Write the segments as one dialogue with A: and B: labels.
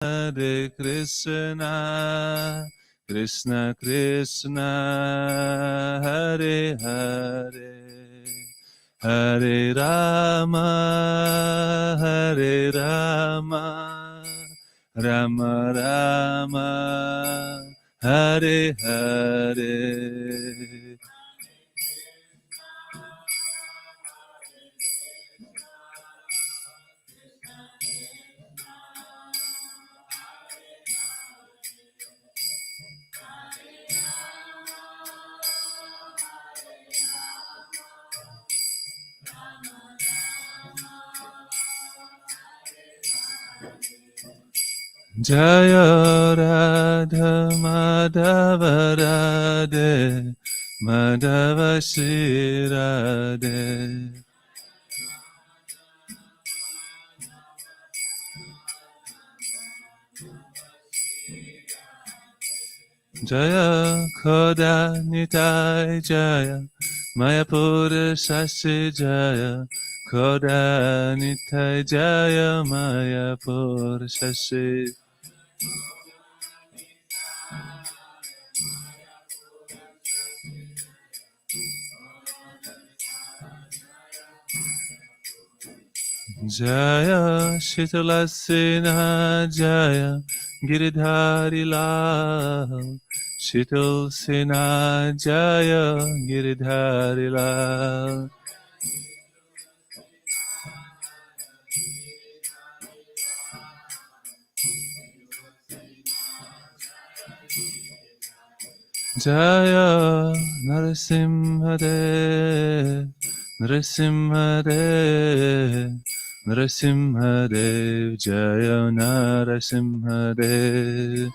A: Hare Krishna, Krishna Krishna, Hare Hare, Hare Rama, Hare Rama, Rama Rama, Hare Hare. Jaya Radha Madhava Radhe, Madhava Shri Radhe. Jaya Khoda Nitai Jaya, Mayapura Shashi Jaya, Khoda Nitai Jaya, Mayapura Shashi. Jaya Shitalasena Jaya Giridhari Lal, Shital Sena Jaya Giridhari Lal. Jaya Narasimhadev, Narasimhadev, Narasimhadev, Jaya Narasimhadev.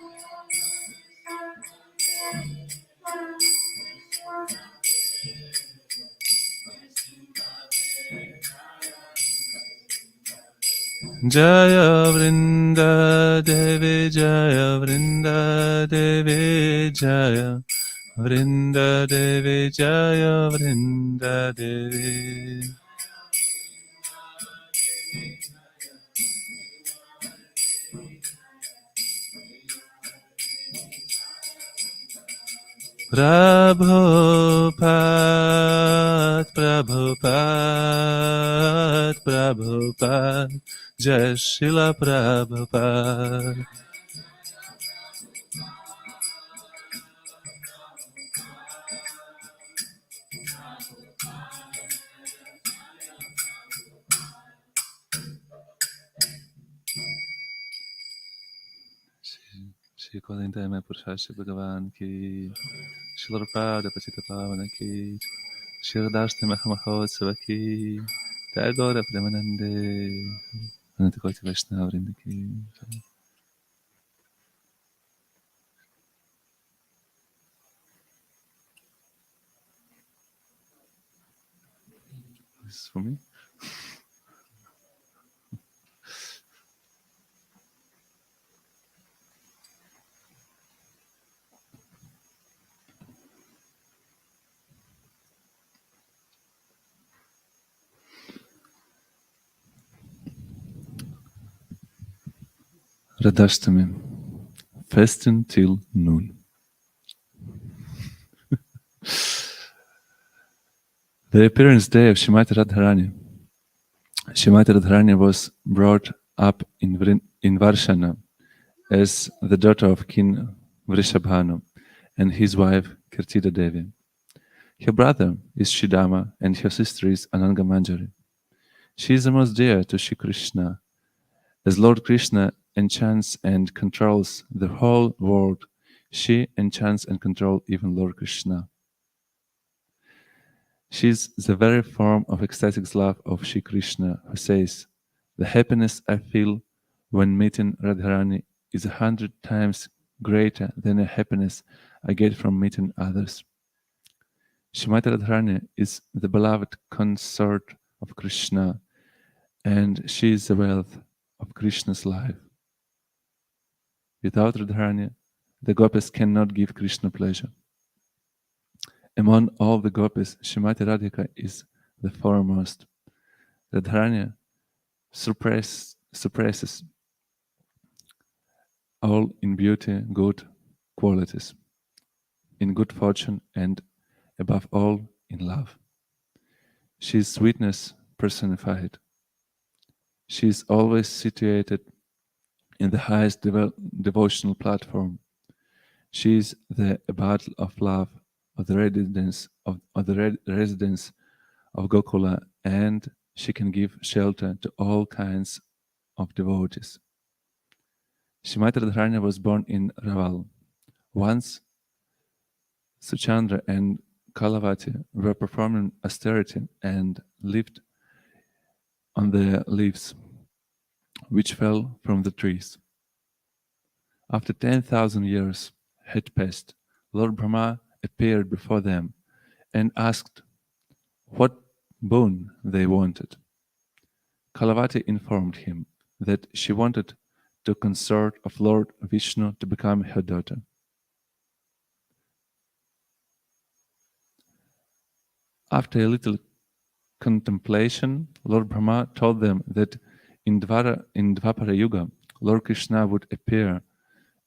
A: Jaya Vrinda Devi, Jaya Vrinda Devi, Jaya Vrinda Devi, Jaya Vrinda Devi. Prabhupada, Prabhupada, Prabhupada, Jai Srila Prabhupada. Shri Kodinta Mai Purusha Bhagavan ki, Srila Prabhupada Pachita Pavana ki, Shri Radhastami Mahotsava ki, Tagore Premanande, Anantakoti Vaishnava Vrinda ki. This is for me. Radhastami, fasten till noon. The appearance day of Shrimati Radharani. Shrimati Radharani was brought up in Varshana as the daughter of King Vrishabhanu and his wife Kirtida Devi. Her brother is Shridama and her sister is Ananga Manjari. She is the most dear to Shri Krishna. As Lord Krishna enchants and controls the whole world, she enchants and controls even Lord Krishna. She is the very form of ecstatic love of Shri Krishna, who says, "The happiness I feel when meeting Radharani is 100 times greater than the happiness I get from meeting others." Shrimati Radharani is the beloved consort of Krishna, and she is the wealth of Krishna's life. Without Radharani, the gopis cannot give Krishna pleasure. Among all the gopis, Shrimati Radhika is the foremost. Radharani suppresses all in beauty, good qualities, in good fortune, and above all, in love. She is sweetness personified. She is always situated in the highest devotional platform. She is the battle of love of the residents of Gokula, and she can give shelter to all kinds of devotees. Shrimati Radharani was born in Raval. Once Suchandra and Kalavati were performing austerity and lived on the leaves which fell from the trees. After 10,000 years had passed, Lord Brahma appeared before them and asked what boon they wanted. Kalavati informed him that she wanted the consort of Lord Vishnu to become her daughter. After a little contemplation, Lord Brahma told them that in Dvapara Yuga, Lord Krishna would appear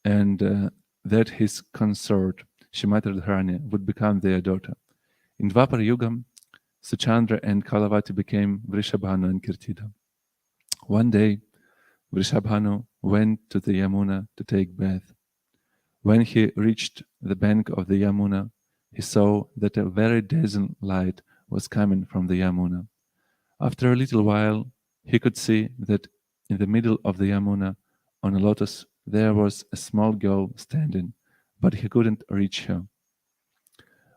A: and that his consort, Shrimati Radharani, would become their daughter. In Dvapara Yuga, Suchandra and Kalavati became Vrishabhanu and Kirtida. One day, Vrishabhanu went to the Yamuna to take bath. When he reached the bank of the Yamuna, he saw that a very dazzling light was coming from the Yamuna. After a little while, he could see that in the middle of the Yamuna, on a lotus, there was a small girl standing, but he couldn't reach her.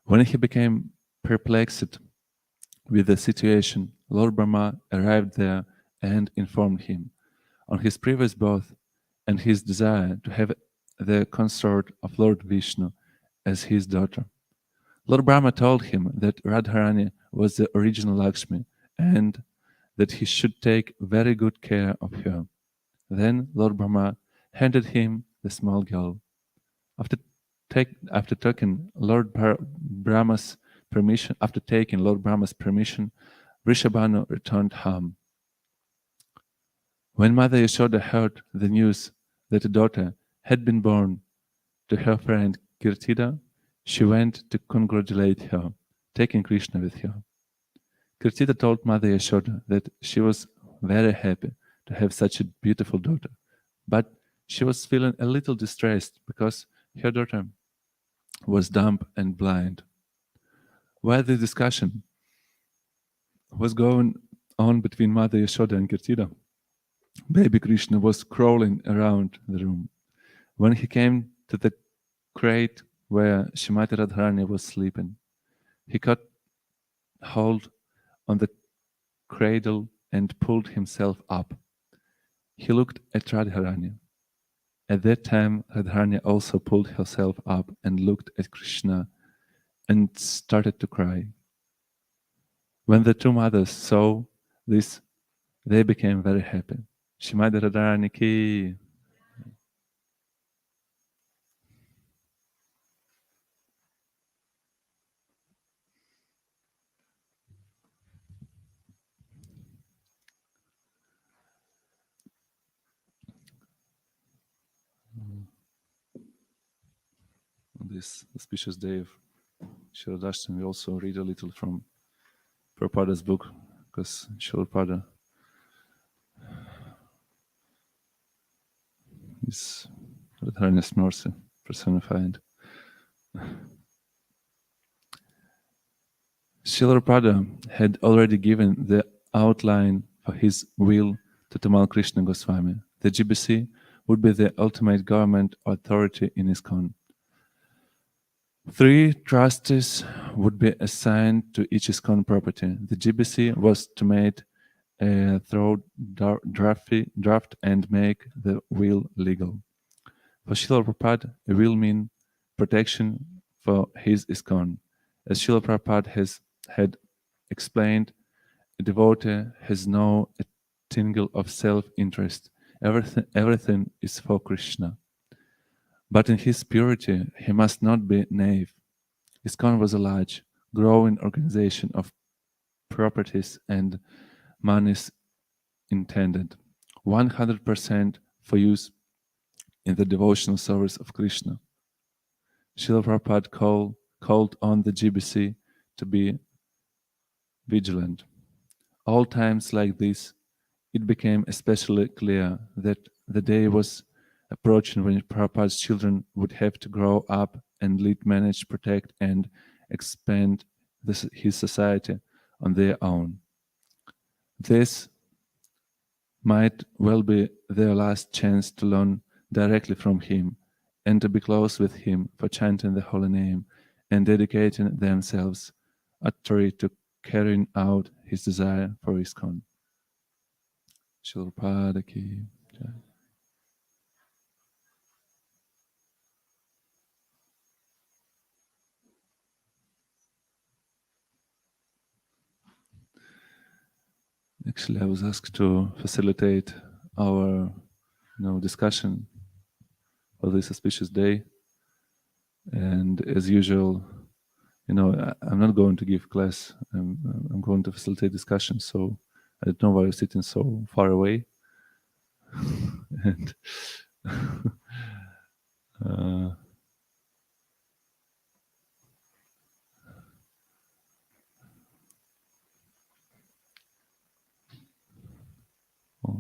A: When he became perplexed with the situation, Lord Brahma arrived there and informed him on his previous birth and his desire to have the consort of Lord Vishnu as his daughter. Lord Brahma told him that Radharani was the original Lakshmi and that he should take very good care of her. Then Lord Brahma handed him the small girl. After taking Lord Brahma's permission, Vrishabhanu returned home. When Mother Yashoda heard the news that a daughter had been born to her friend Kirtida, she went to congratulate her, taking Krishna with her. Kirtida told Mother Yashoda that she was very happy to have such a beautiful daughter, but she was feeling a little distressed because her daughter was dumb and blind. While the discussion was going on between Mother Yashoda and Kirtida, baby Krishna was crawling around the room. When he came to the crate where Shrimati Radharani was sleeping, he caught hold on the cradle and pulled himself up. He looked at Radharani. At that time, Radharani also pulled herself up and looked at Krishna and started to cry. When the two mothers saw this, they became very happy. Shrimati Radharani ki. On this auspicious day of Radhastami, we also read a little from Prabhupada's book, because Prabhupada is Radharani's mercy personified. Srila Prabhupada had already given the outline for his will to Tamal Krishna Goswami. The GBC would be the ultimate government authority in ISKCON. 3 trustees would be assigned to each ISKCON property. The GBC was to make a thorough draft and make the will legal. For Srila Prabhupada, a will mean protection for his ISKCON. As Srila Prabhupada had explained, a devotee has no tingle of self-interest. Everything is for Krishna. But in his purity, he must not be naive. ISKCON was a large, growing organization of properties and monies intended, 100% for use in the devotional service of Krishna. Srila Prabhupada called on the GBC to be vigilant. All times like this, it became especially clear that the day was approaching when Prabhupada's children would have to grow up and lead, manage, protect, and expand his society on their own. This might well be their last chance to learn directly from him and to be close with him for chanting the holy name and dedicating themselves utterly to carrying out his desire for ISKCON. Srila Prabhupada ki jai. Actually, I was asked to facilitate our discussion for this auspicious day. And as usual, I'm not going to give class. I'm going to facilitate discussion. So I don't know why you're sitting so far away. And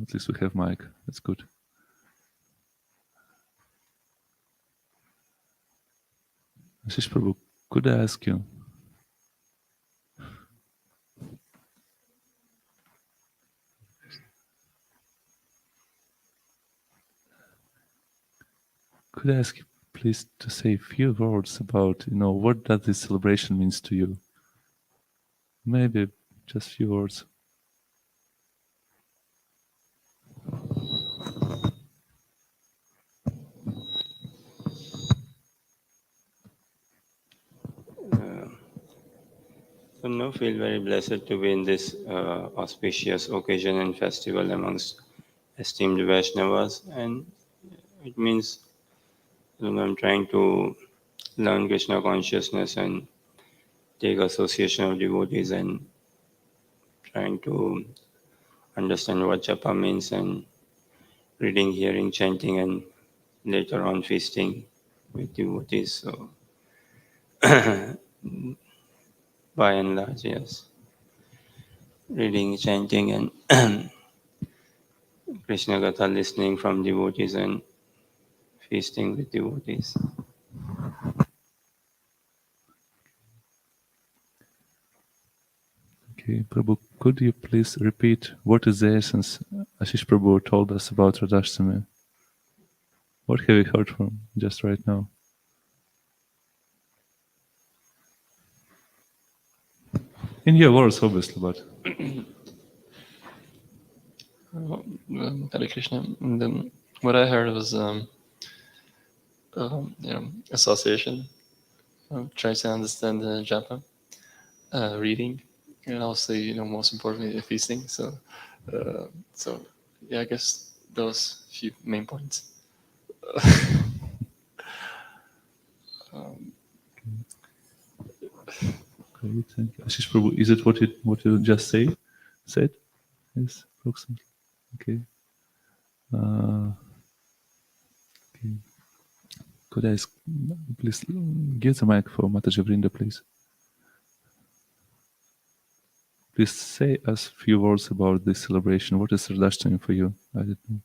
A: at least we have Mike. That's good. Ashish Prabhu, could I ask you? Could I ask you, please, to say a few words about, what does this celebration means to you? Maybe just a few words.
B: So now feel very blessed to be in this auspicious occasion and festival amongst esteemed Vaishnavas, and it means I'm trying to learn Krishna consciousness and take association of devotees and trying to understand what japa means and reading, hearing, chanting, and later on feasting with devotees. So by and large, yes, reading, chanting, and Krishna Gatha listening from devotees and feasting with devotees.
A: Okay, Prabhu, could you please repeat what is the essence Ashish Prabhu told us about Radhastami? What have we heard from just right now? In your words, obviously, but
C: Hare Krishna. And then what I heard was, association. Trying to understand the japa, reading, and also, most importantly, feasting. So, I guess those few main points.
A: great, thank you. Ashish Prabhu, is it what you just said? Yes, approximately. Okay. Okay. Could I please give the mic for Mataji Vrinda, please? Please say us a few words about this celebration. What is Radhastami for you? I don't know.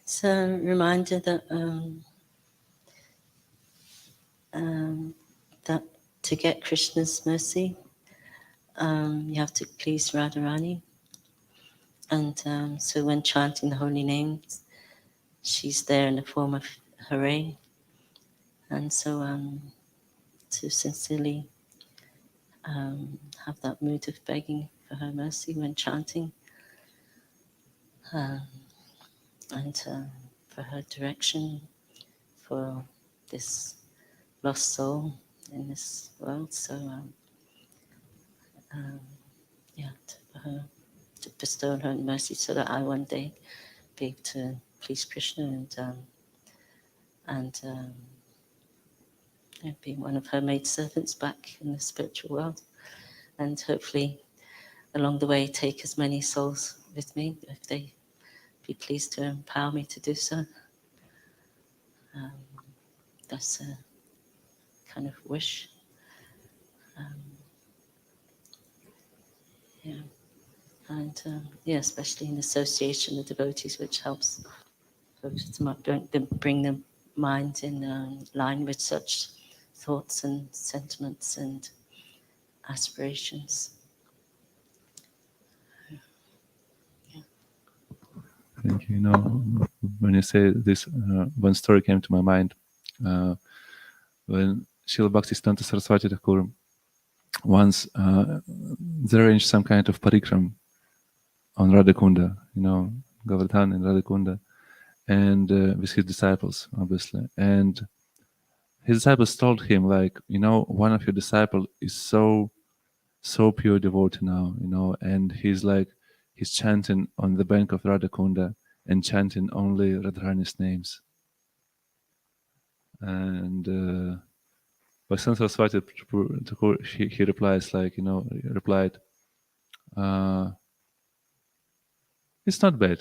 D: It's a reminder that that to get Krishna's mercy, you have to please Radharani. And so when chanting the holy names, she's there in the form of Hare. And so to sincerely have that mood of begging for her mercy when chanting, and for her direction for this lost soul in this world. So for her to bestow on her mercy, so that I one day be able to please Krishna and be one of her maidservants back in the spiritual world, and hopefully along the way take as many souls with me if they be pleased to empower me to do so. That's a kind of wish. Yeah. And especially in association with devotees, which helps devotees to bring the mind in line with such thoughts and sentiments and aspirations.
A: Thank you. You know, when you say this, one story came to my mind. When Srila Bhaktisiddhanta Saraswati Thakur once they arranged some kind of parikram on Radhakunda, you know, Govardhan and Radhakunda, and with his disciples, obviously. And his disciples told him, like, you know, one of your disciples is so pure devotee now, you know, and he's chanting on the bank of Radhakunda and chanting only Radharani's names. And Bhaktisiddhanta Saraswati Thakur, he replies, like, you know, it's not bad,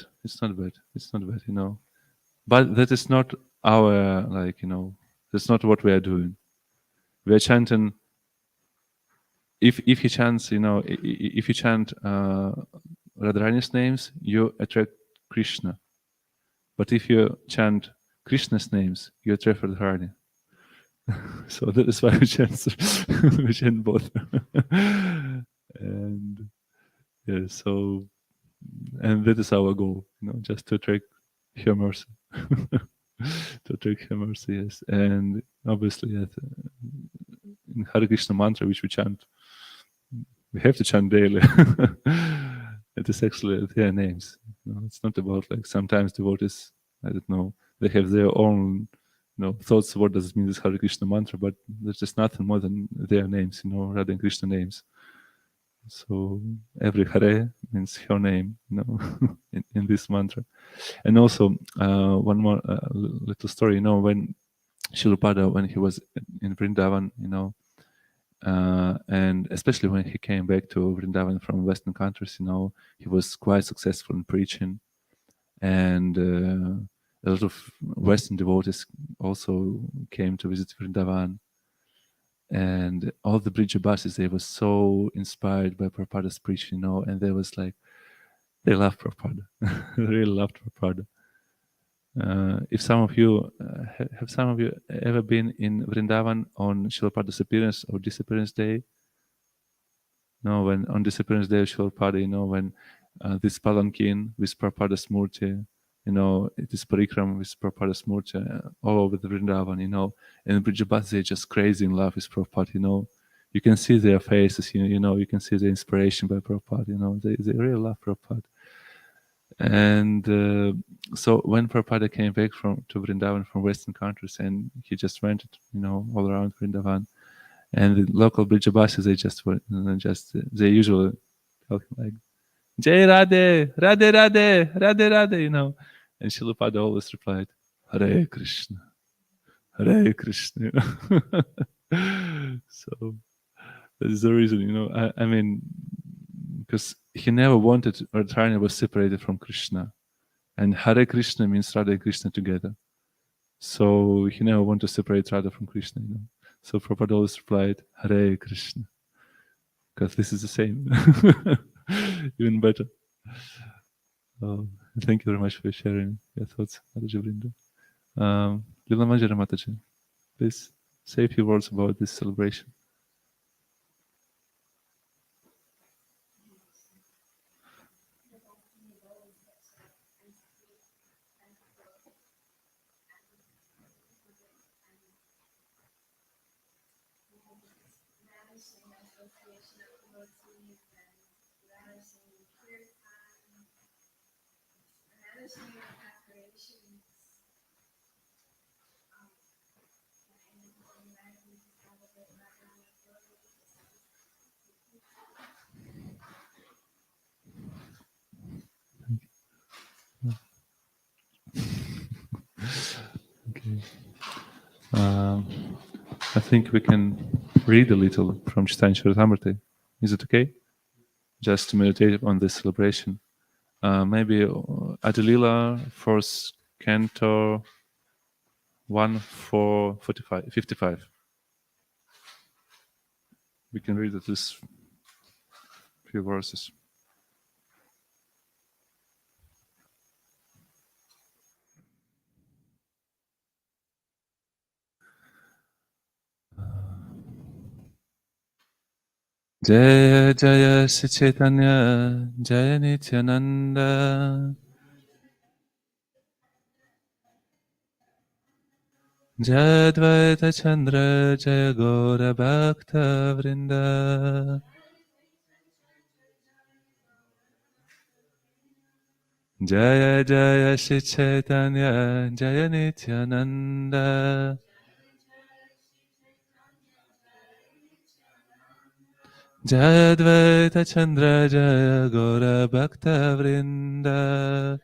A: you know, but that is not our, like, you know, that's not what we are doing. We are chanting. If he chants, you know, if you chant Radharani's names, you attract Krishna. But if you chant Krishna's names, you attract Radharani. So that is why we chant both. And yeah, so, and that is our goal, you know, just to attract her mercy. To attract her mercy, yes. And obviously, yes, in Hare Krishna mantra, which we chant, we have to chant daily. It is actually their names. You know, it's not about, like, sometimes devotees, I don't know, they have their own, you know, thoughts. What does it mean, this Hare Krishna mantra? But there's just nothing more than their names, you know, Radha and Krishna names. So every Hare means her name, you know, in this mantra. And also one more little story, you know, when Shrilapada, when he was in Vrindavan, you know, and especially when he came back to Vrindavan from Western countries, you know, he was quite successful in preaching, and a lot of Western devotees also came to visit Vrindavan, and all the Brijabasis, they were so inspired by Prabhupada's preaching, you know, and they was like, they loved Prabhupada, they really loved Prabhupada. If some of you have some of you ever been in Vrindavan on Srila Prabhupada's appearance or disappearance day? No, when on disappearance day of Srila Prabhupada, you know, when this palanquin with Prabhupada's murti, you know, it is parikram with Prabhupada's murti all over the Vrindavan, you know, and Brijabasis, they're just crazy in love with Prabhupada, you know. You can see their faces, you know, you can see the inspiration by Prabhupada, you know, they really love Prabhupada. And so when Prabhupada came back to Vrindavan from Western countries, and he just went, you know, all around Vrindavan, and the local Brijabasis, they just were, they usually talk like, Jai Radhe, Radhe Radhe, Radhe Radhe, you know. And Srila Prabhupada always replied, Hare Krishna, Hare Krishna. You know? So that is the reason, you know, I mean, because he never wanted Radharani was separated from Krishna. And Hare Krishna means Radha and Krishna together. So he never wanted to separate Radha from Krishna, you know. So Prabhupada always replied, Hare Krishna. Because this is the same. Even better. Thank you very much for sharing your thoughts, Mataji Vrinda. Lila Manjari Mataji, please say a few words about this celebration. Okay. I think we can read a little from Chaitanya Charitamrita. Is it okay? Just to meditate on this celebration. Maybe Adilila, first canto 55. We can read at least few verses. Jaya Jaya Shri Chaitanya Jaya Nityananda Jaya Dvaita Chandra Jaya Gora Bhakta Vrinda Jaya Jaya Shri Chaitanya Jaya Nityananda Jaya Dvaita Chandra Jaya Gora Bhakta Vrinda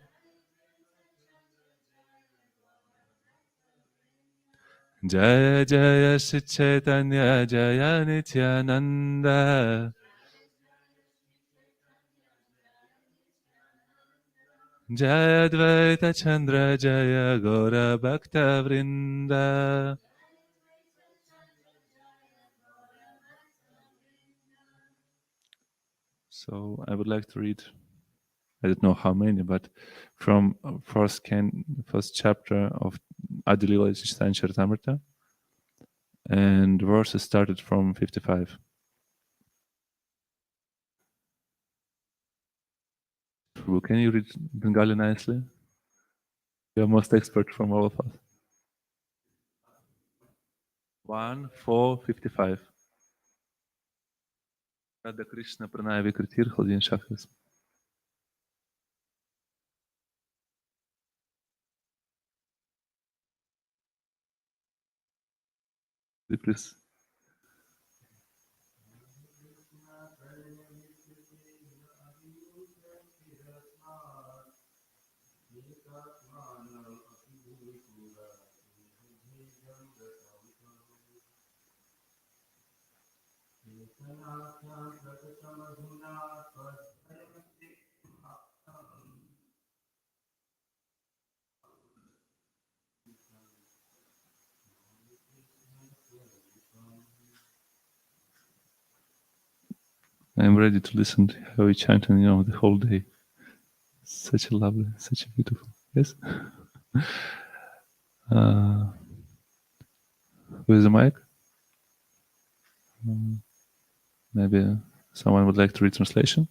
A: Jaya Jaya Shri Chaitanya Jaya Nityananda Jaya Dvaita Chandra Jaya Gora Bhakta Vrinda So I would like to read, I don't know how many, but from first chapter of Adilila Chaitanya Charitamrita, and verses started from 55. Can you read Bengali nicely? You are most expert from all of us. 1:4:55. Radha Krishna Pranaya Vikritir Haldin Shakras. Please. I am ready to listen to how you chant, and the whole day. Such a lovely, such a beautiful. Yes. Who is the mic? Maybe someone would like to read translation.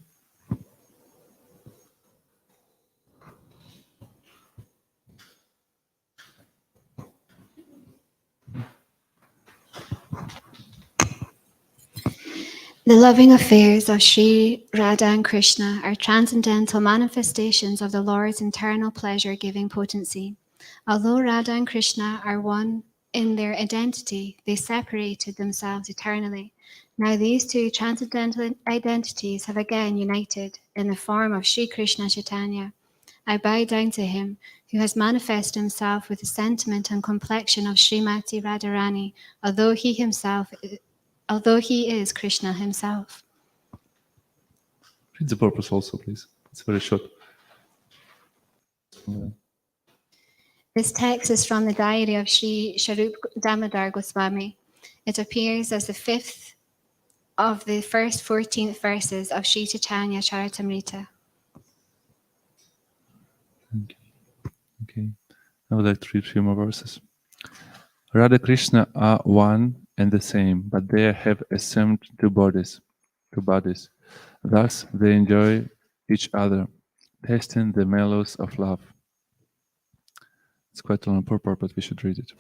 E: The loving affairs of Sri Radha and Krishna are transcendental manifestations of the Lord's internal pleasure-giving potency. Although Radha and Krishna are one in their identity, they separated themselves eternally. Now these two transcendental identities have again united in the form of Sri Krishna Chaitanya. I bow down to him, who has manifested himself with the sentiment and complexion of Srimati Radharani, although he is Krishna himself.
A: Read the purpose also, please. It's very short.
E: This text is from the diary of Sri Sharup Damodar Goswami. It appears as the fifth of the first 14th verses of Sri Chaitanya Charitamrita.
A: Okay. I would like to read a few more verses. Radha Krishna are one and the same, but they have assumed two bodies. Thus, they enjoy each other, tasting the mellows of love. It's quite a long purport, but we should read it.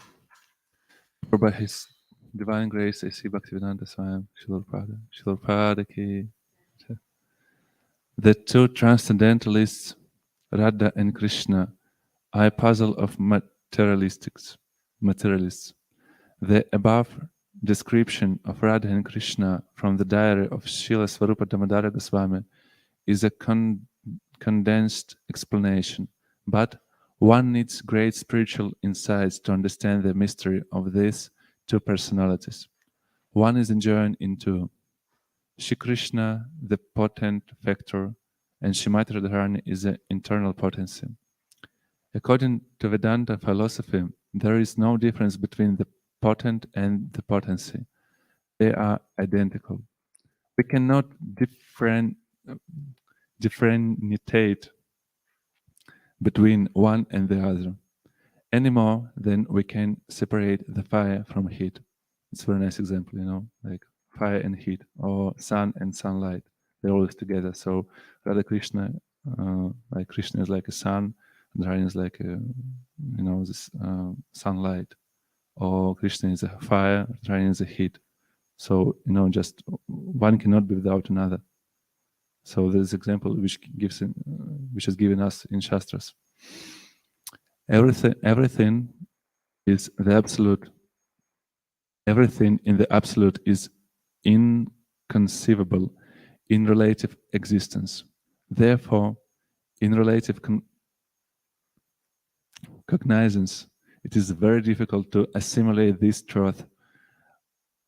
A: For by His divine grace, I see Bhaktivedanta Swami, Srila Prabhupada ki. The two transcendentalists, Radha and Krishna, are a puzzle of materialists. The above description of Radha and Krishna from the diary of Srila Swarupa Damodara Goswami is a condensed explanation, but one needs great spiritual insights to understand the mystery of these two personalities. One is enjoined into Shri Krishna, the potent factor, and Shrimati Radharani is the internal potency. According to Vedanta philosophy, there is no difference between the potent and the potency. They are identical. We cannot differentiate between one and the other any more than we can separate the fire from heat. It's a very nice example, like fire and heat, or sun and sunlight. They're always together. So Radha Krishna, like Krishna is like a sun, Radharani is like a, this sunlight, or Krishna is a fire, Radharani is a heat. So just one cannot be without another. So there's example which is given us in Shastras. Everything is the absolute. Everything in the absolute is inconceivable in relative existence. Therefore, in relative cognizance, it is very difficult to assimilate this truth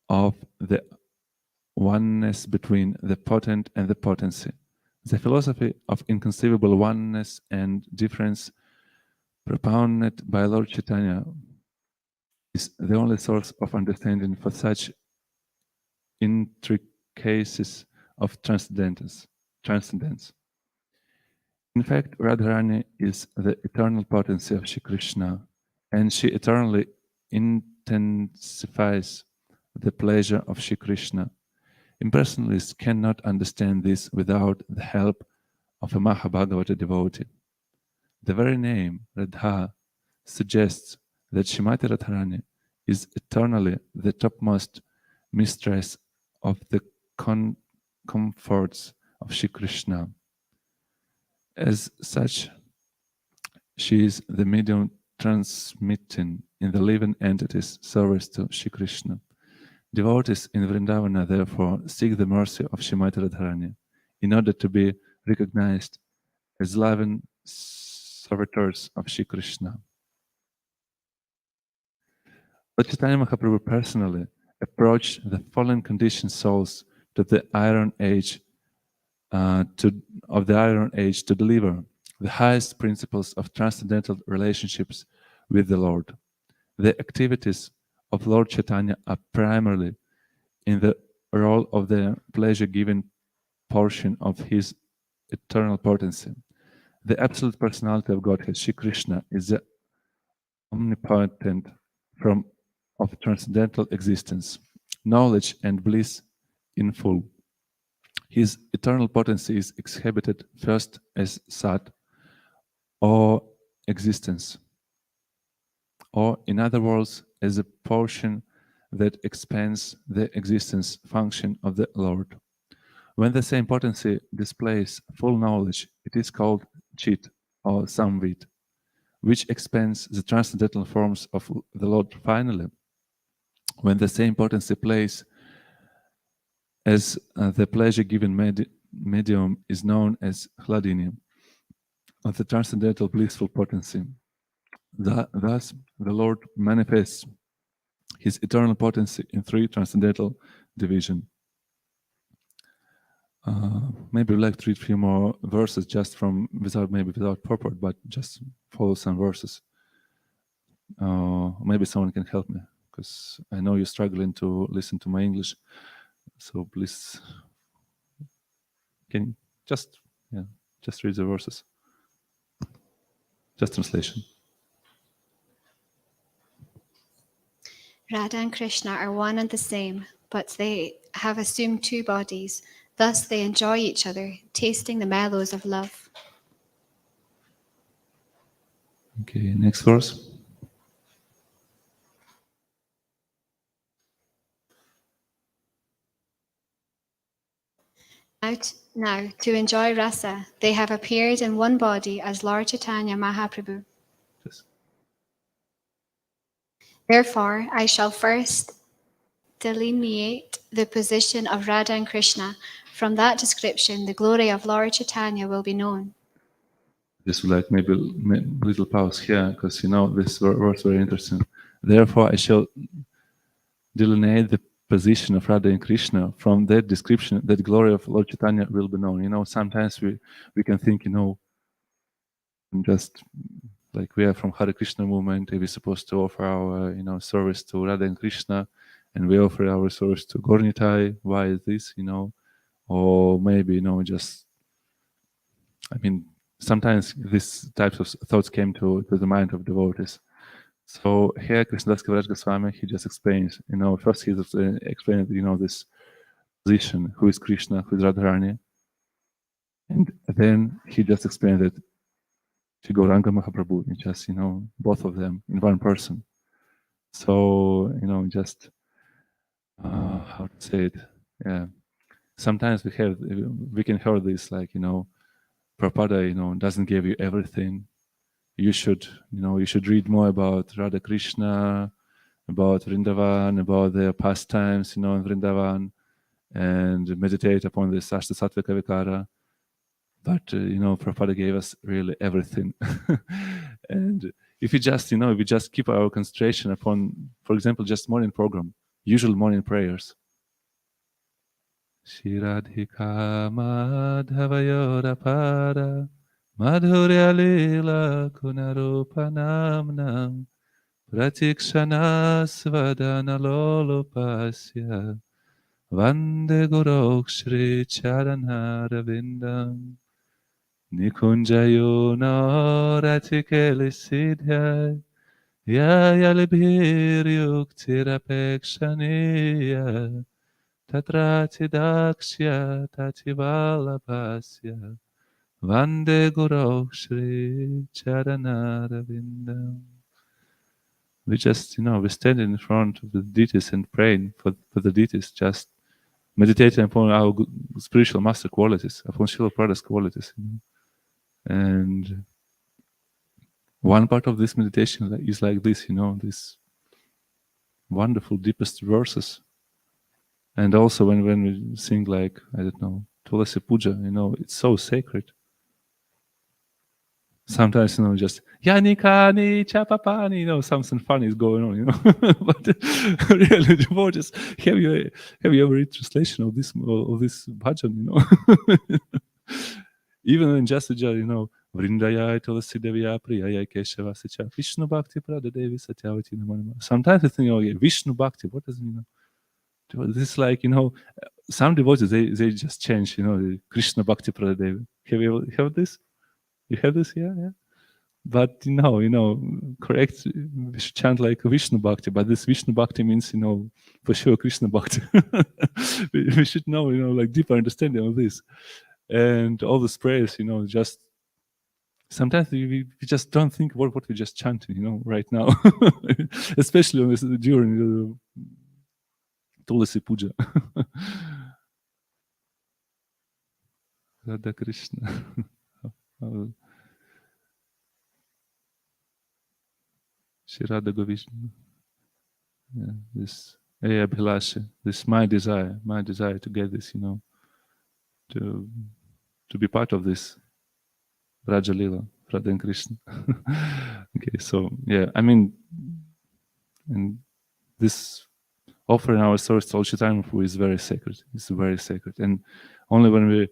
A: of the oneness between the potent and the potency. The philosophy of inconceivable oneness and difference propounded by Lord Chaitanya is the only source of understanding for such intricacies of transcendence. In fact, Radharani is the eternal potency of Shri Krishna, and she eternally intensifies the pleasure of Shri Krishna. Impersonalists cannot understand this without the help of a Mahabhagavata devotee. The very name Radha suggests that Shrimati Radharani is eternally the topmost mistress of the comforts of Shri Krishna. As such, she is the medium transmitting in the living entities service to Shri Krishna. Devotees in Vrindavana therefore seek the mercy of Shrimati Radharani in order to be recognized as loving servitors of Shri Krishna. Lord Chaitanya Mahaprabhu personally approached the fallen conditioned souls to the Iron Age to deliver the highest principles of transcendental relationships with the Lord. The activities of Lord Chaitanya are primarily in the role of the pleasure-giving portion of his eternal potency. The absolute personality of Godhead, Shri Krishna, is the omnipotent form of transcendental existence, knowledge and bliss in full. His eternal potency is exhibited first as Sat, or existence, or in other words, as a portion that expands the existence function of the Lord. When the same potency displays full knowledge, it is called Chit or Samvit, which expands the transcendental forms of the Lord. Finally, when the same potency plays as the pleasure-giving medium is known as Hladini, of the transcendental blissful potency. Thus, the Lord manifests his eternal potency in three transcendental divisions. Maybe we'd like to read a few more verses just from, without purport, but just follow some verses. Maybe someone can help me, because I know you're struggling to listen to my English. So please, can you just read the verses. Just translation.
E: Radha and Krishna are one and the same, but they have assumed two bodies. Thus they enjoy each other, tasting the mellows of love.
A: Okay, next verse.
E: Now, to enjoy rasa, they have appeared in one body as Lord Chaitanya Mahaprabhu.
A: Yes.
E: Therefore, I shall first delineate the position of Radha and Krishna. From that description, the glory of Lord Chaitanya will be known.
A: Just like maybe a little pause here, because this verse is very interesting. Therefore, I shall delineate the position of Radha and Krishna, from that description, that glory of Lord Chaitanya will be known. You know, sometimes we can think, you know, just like we are from Hare Krishna movement, we're supposed to offer our, you know, service to Radha and Krishna, and we offer our service to Gornitai. Why is this, you know? Or maybe, you know, just, I mean, sometimes these types of thoughts came to the mind of devotees. So here, Krishnadas Kaviraj Goswami, he just explains, you know, first he explained, you know, this position, who is Krishna, who is Radharani, and then he just explained it to Gauranga Mahaprabhu, just, you know, both of them in one person. So, you know, just, how to say it, yeah. Sometimes we can hear this, like, you know, Prabhupada, you know, doesn't give you everything. You should, you know, you should read more about Radha Krishna, about Vrindavan, about their pastimes, you know, in Vrindavan, and meditate upon this Ashta Sattvika Vikara. But, you know, Prabhupada gave us really everything. And if we just, you know, if we just keep our concentration upon, for example, just morning program, usual morning prayers. Shri Radhika Madhavayora Pada Madhurya Lila Kunarupanamnam Pratikshana Svadana Lolopasya Vande Guru Shri Charanarvindam Nikunjayona Ratikeli Siddhya Yayalibhiryuktirapekshaniyya Tatrati Dakshya Tativalabhasya Vande Guru Shri Charanarvindam. We just, you know, we stand in front of the deities and praying for the deities, just meditating upon our spiritual master qualities, upon Srila Prabhupada's qualities. You know? And one part of this meditation is like this, you know, these wonderful, deepest verses. And also when we sing, like, I don't know, Tulasi Puja, you know, it's so sacred. Sometimes, you know, just Yanikani, Chapapani, you know, something funny is going on, you know. But really, devotees, have you ever read translation of this bhajan, you know? Even in Jasaja, you know, Vrindaya Tulasi Devya Priyaya Keshava Sacha Vishnu Bhakti Prada Devi Satyavati Namanama. Sometimes I think, oh yeah, Vishnu Bhakti, what does it mean? This is like, you know, some devotees, they just change, you know, the Krishna Bhakti Prada Devi. Have you heard this? You have this? Yeah. But, you know, correct, we should chant like Vishnu Bhakti, but this Vishnu Bhakti means, you know, for sure Krishna Bhakti. we should know, you know, like deeper understanding of this. And all these prayers, you know, just sometimes we just don't think what we just chanting, you know, right now. Especially on this, during the Tulasi Puja. Radha Krishna. Shri Radha Govishnu. Yeah, this Abhilasha, this my desire to get this, you know, to be part of this Raja Lila, Radha and Krishna. Okay, so yeah, I mean, and this offering our service to Lord Chaitanya is very sacred. It's very sacred, and only when we,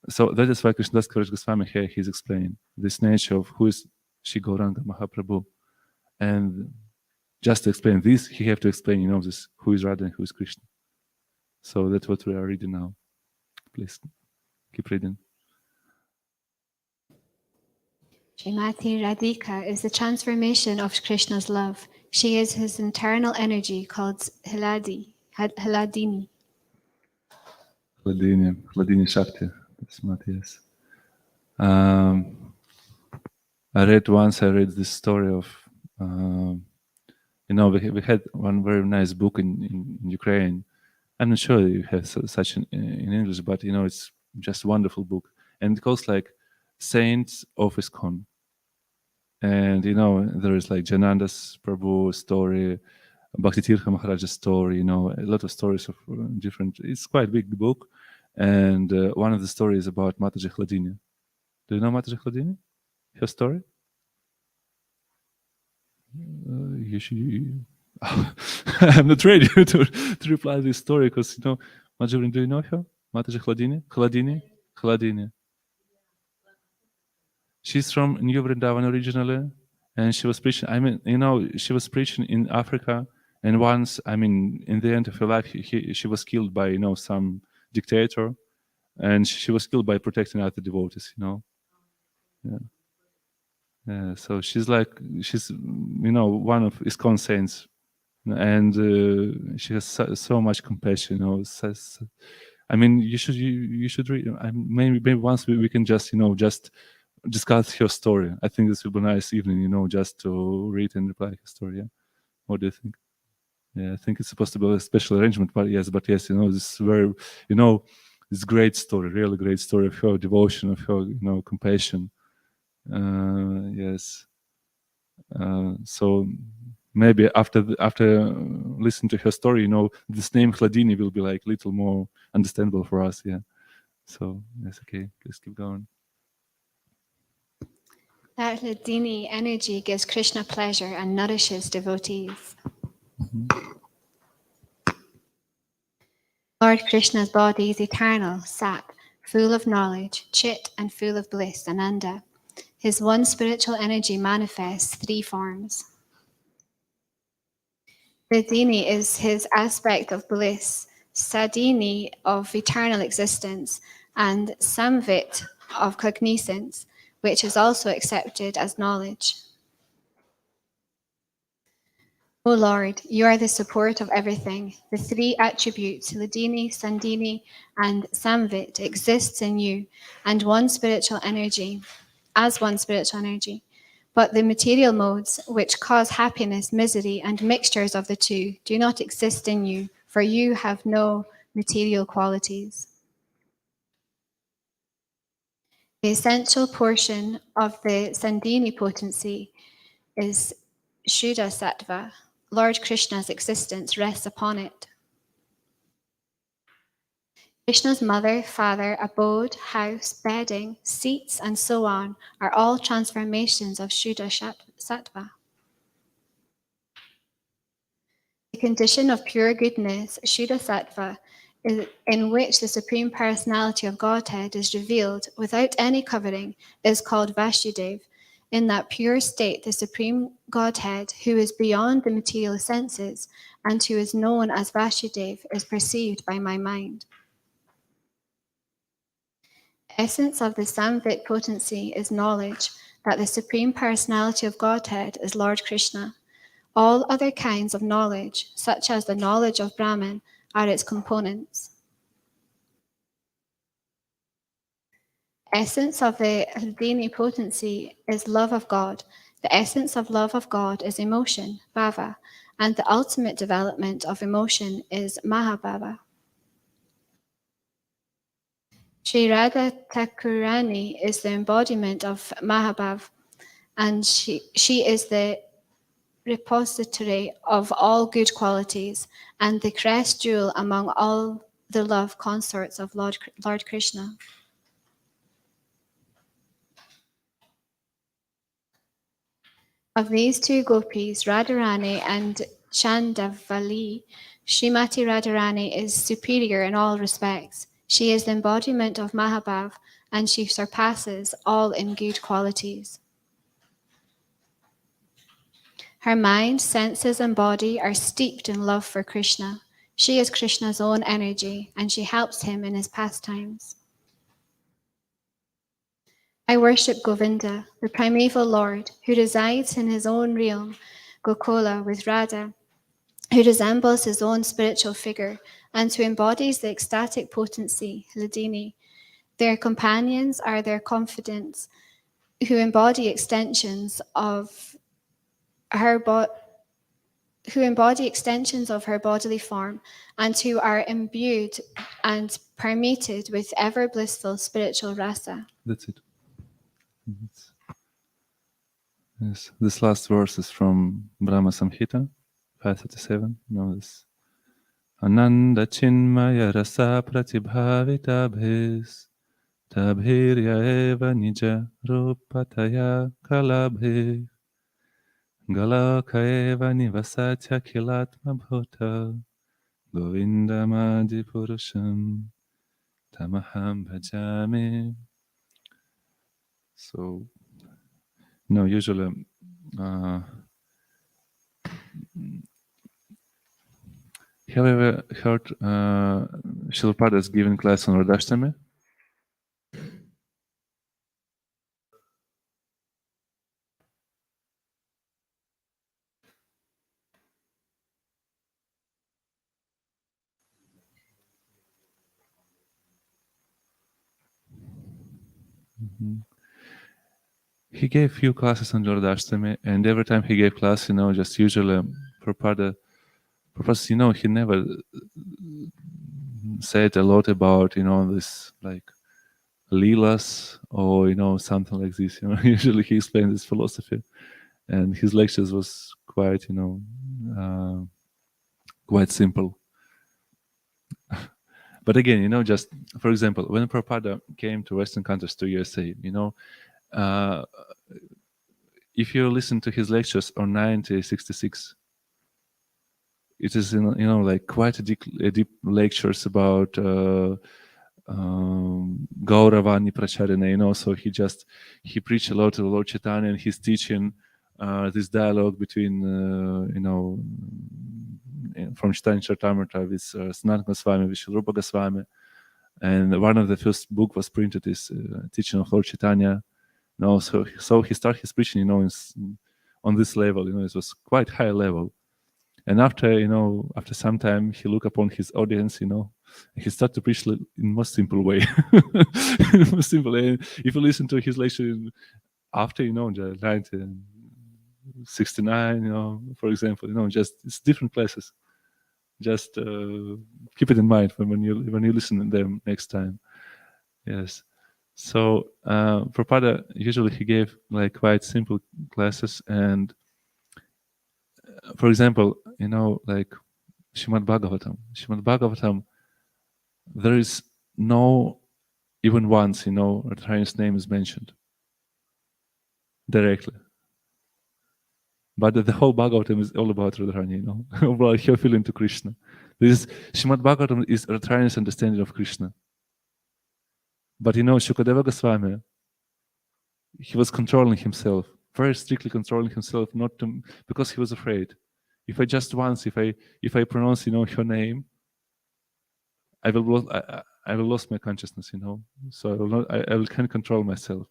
A: so that is why Krishnadas Kaviraj Goswami here he's explaining this nature of who is Shri Gauranga Mahaprabhu, and just to explain this, he have to explain, you know, this who is Radha and who is Krishna. So that's what we are reading now. Please keep reading.
E: Srimati Radhika is the transformation of Krishna's love. She is his internal energy called Hladini.
A: Hladini Shakti. That's Matthias. I read this story of, you know, we had one very nice book in Ukraine. I'm not sure you have such in English, but, you know, it's just a wonderful book. And it calls like Saints of ISKCON. And, you know, there is like Jananda's Prabhu story, Bhakti Tirtha Maharaja's story, you know, a lot of stories of different, it's quite a big book. And one of the stories is about Mataji Hladini. Do you know Mataji Hladini? Her story? I'm not ready to reply this story because, Marjorie, do you know her? Mataji Khladini. She's from New Vrindavan originally, and she was preaching. She was preaching in Africa, and once, in the end of her life, she was killed by, some dictator, and she was killed by protecting other devotees. Yeah. So she's one of ISKCON saints, and she has so much compassion. You should read. Maybe once we can just just discuss her story. I think this will be a nice evening, just to read and reply her story. Yeah. What do you think? Yeah, I think it's supposed to be a special arrangement, but yes, this very, this great story, really great story of her devotion, of her, compassion. Yes. So maybe after listening to her story, this name Khladini will be like little more understandable for us. Yeah. So yes, okay, let's keep going.
E: That Hladini energy gives Krishna pleasure and nourishes devotees. Lord Krishna's body is eternal, sap, full of knowledge, chit, and full of bliss, ananda. His one spiritual energy manifests three forms. Hladini is his aspect of bliss, Sadini of eternal existence, and Samvit of cognizance, which is also accepted as knowledge. O Lord, you are the support of everything. The three attributes, Hladini, Sandini, and Samvit, exists in you, and one spiritual energy, But the material modes, which cause happiness, misery, and mixtures of the two, do not exist in you, for you have no material qualities. The essential portion of the Sandini potency is Shuddha Sattva. Lord Krishna's existence rests upon it. Krishna's mother, father, abode, house, bedding, seats, and so on are all transformations of Shuddha Sattva. The condition of pure goodness, Shuddha Sattva, in which the Supreme Personality of Godhead is revealed without any covering, is called Vasudev. In that pure state, the Supreme Godhead, who is beyond the material senses and who is known as Vasudev, is perceived by my mind. The essence of the Samvit potency is knowledge that the Supreme Personality of Godhead is Lord Krishna. All other kinds of knowledge, such as the knowledge of Brahman, are its components. Essence of the Hladini potency is love of God. The essence of love of God is emotion, bhava, and the ultimate development of emotion is mahabhava. Sri Radha Thakurani is the embodiment of mahabhav, and she is the repository of all good qualities and the crest jewel among all the love consorts of Lord Krishna. Of these two gopis, Radharani and Chandavali, Srimati Radharani is superior in all respects. She is the embodiment of Mahabhav, and she surpasses all in good qualities. Her mind, senses, and body are steeped in love for Krishna. She is Krishna's own energy, and she helps him in his pastimes. I worship Govinda, the primeval Lord, who resides in his own realm, Gokula, with Radha, who resembles his own spiritual figure, and who embodies the ecstatic potency, Hladini. Their companions are their confidants, who embody extensions of her bodily form, and who are imbued and permeated with ever blissful spiritual rasa.
A: That's it. Yes, this last verse is from Brahma Samhita, 537. This. Ananda chinmaya rasa pratibhavita bhis tabhirya eva nija rupataya kalabhe Galakaeva nivasatya kilatma bhuta Govindamadi purusham tamaham bhajami. So, usually have you ever heard Srila Prabhupada giving class on Radhastami? He gave few classes on Radhastami, and every time he gave class, just usually Prabhupada, he never said a lot about, this like Leelas or, something like this. Usually he explained his philosophy, and his lectures was quite, quite simple. But again, just for example, when Prabhupada came to Western countries to USA, if you listen to his lectures on 1966, it is like quite a deep lectures about Gauravani Pracharina, so he preached a lot to Lord Chaitanya, and he's teaching this dialogue between from Chaitanya Charitamrita with Sanatana Goswami, with Rupa Goswami, and one of the first book was printed is Teaching of Lord Chaitanya. So he started his preaching, on this level, it was quite high level. And after some time, he looked upon his audience, he started to preach in most simple way. Most simple way. If you listen to his lecture after, 1969, for example, just it's different places. Just keep it in mind when you listen to them next time. Yes. So Prabhupada usually he gave like quite simple classes, and for example, like Srimad Bhagavatam, there is no even once Radharani's name is mentioned directly. But the whole Bhagavatam is all about Radharani, about her feeling to Krishna. This Srimad Bhagavatam is Radharani's understanding of Krishna. But Shukadeva Goswami, he was controlling himself, very strictly controlling himself, not to, because he was afraid. If I just once, if I pronounce, her name, I will lose my consciousness, So I can't control myself.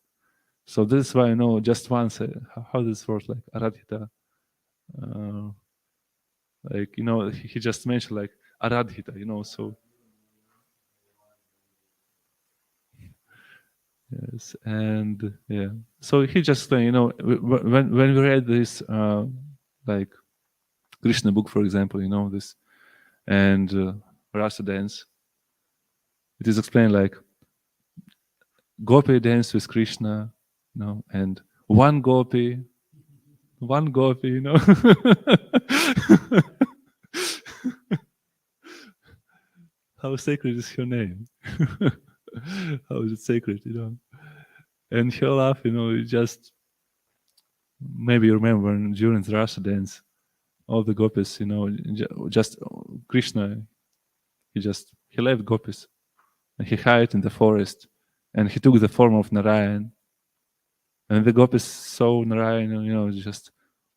A: So this is why just once. How this works, like Aradhita, like he just mentioned like Aradhita, So yes, and yeah. So he just when we read this like Krishna book, for example, this and Rasa dance, it is explained like Gopi dance with Krishna, and one Gopi, How sacred is her name? How is it sacred, And her laugh, it just maybe you remember during the Rasa dance, all the gopis, just Krishna, he left gopis, and he hid in the forest, and he took the form of Narayan, and the gopis saw Narayan, just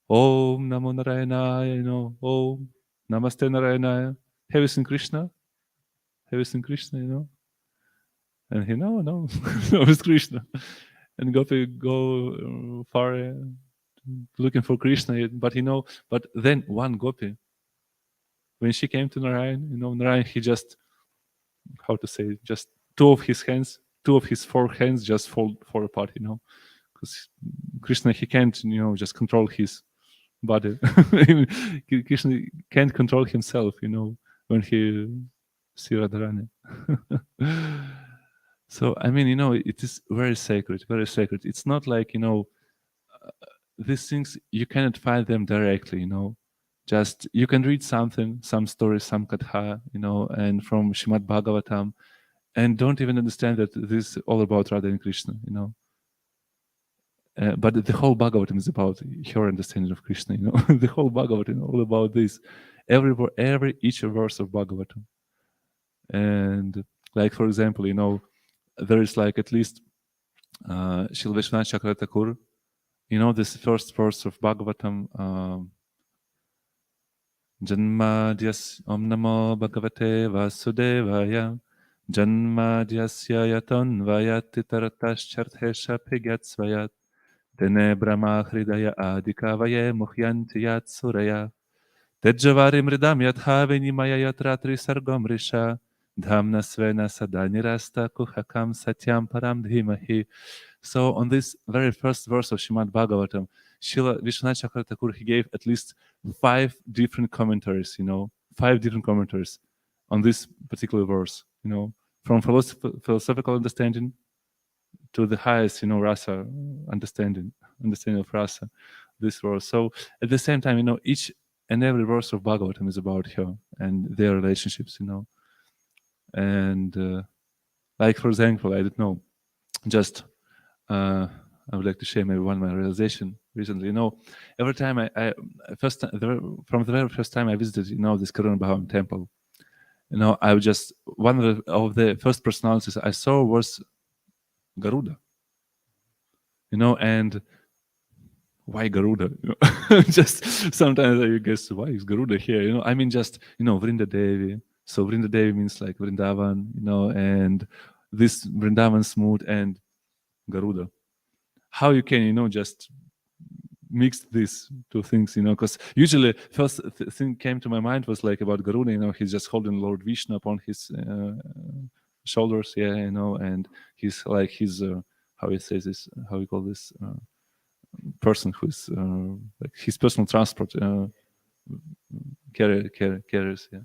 A: Om Namo Narayanaya, Om Namaste Narayanaya. Have you seen Krishna? Have you seen Krishna? And he no, no, it's Krishna. And Gopi go far looking for Krishna, but but then one Gopi, when she came to Narayan, Narayan, he just, how to say, just two of his four hands just fall apart, because Krishna, he can't, just control his body. Krishna can't control himself, when he see Radharani. So, I mean, it is very sacred, very sacred. It's not like, these things, you cannot find them directly, Just, you can read something, some stories, some katha, and from Srimad Bhagavatam, and don't even understand that this is all about Radha and Krishna, But the whole Bhagavatam is about her understanding of Krishna. The whole Bhagavatam all about this. Each verse of Bhagavatam. And like, for example, there is like at least Shri Vishwanath Chakravarti Thakur. This first verse of Bhagavatam. Janmadyas Om Namo Bhagavate Vasudevaya Janmadyasya Yaton Vayati Taratascharthesha Pigatsvayat Tene Brahma Hridaya Adikavaye Muhyanti Yat Suraya Tejjavari Mridam Yathavini Maya Yatratri Sargom Risha Dhamna Svena Sadanirasta Kuhakam Satyam Param Dhimahi. So on this very first verse of Srimad Bhagavatam, Srila Vishwanath Chakravarti Thakur, he gave at least 5 different commentaries, 5 different commentaries on this particular verse, from philosophical understanding to the highest, rasa understanding of rasa, this verse. So at the same time, each and every verse of Bhagavatam is about her and their relationships, and like, for example, I don't know, just I would like to share maybe one of my realization recently. Every time from the very first time I visited, this Karuna Bhavam temple, I would just, one of the first personalities I saw was Garuda. And why Garuda? Just sometimes I guess, why is Garuda here? I mean, just Vrinda Devi. So Vrinda Devi means like Vrindavan, and this Vrindavan smooth and Garuda. How you can, just mix these two things, because usually first thing came to my mind was like about Garuda, he's just holding Lord Vishnu upon his shoulders, and he's like his, how you say this, how you call this person who's like his personal transport carriers, yeah.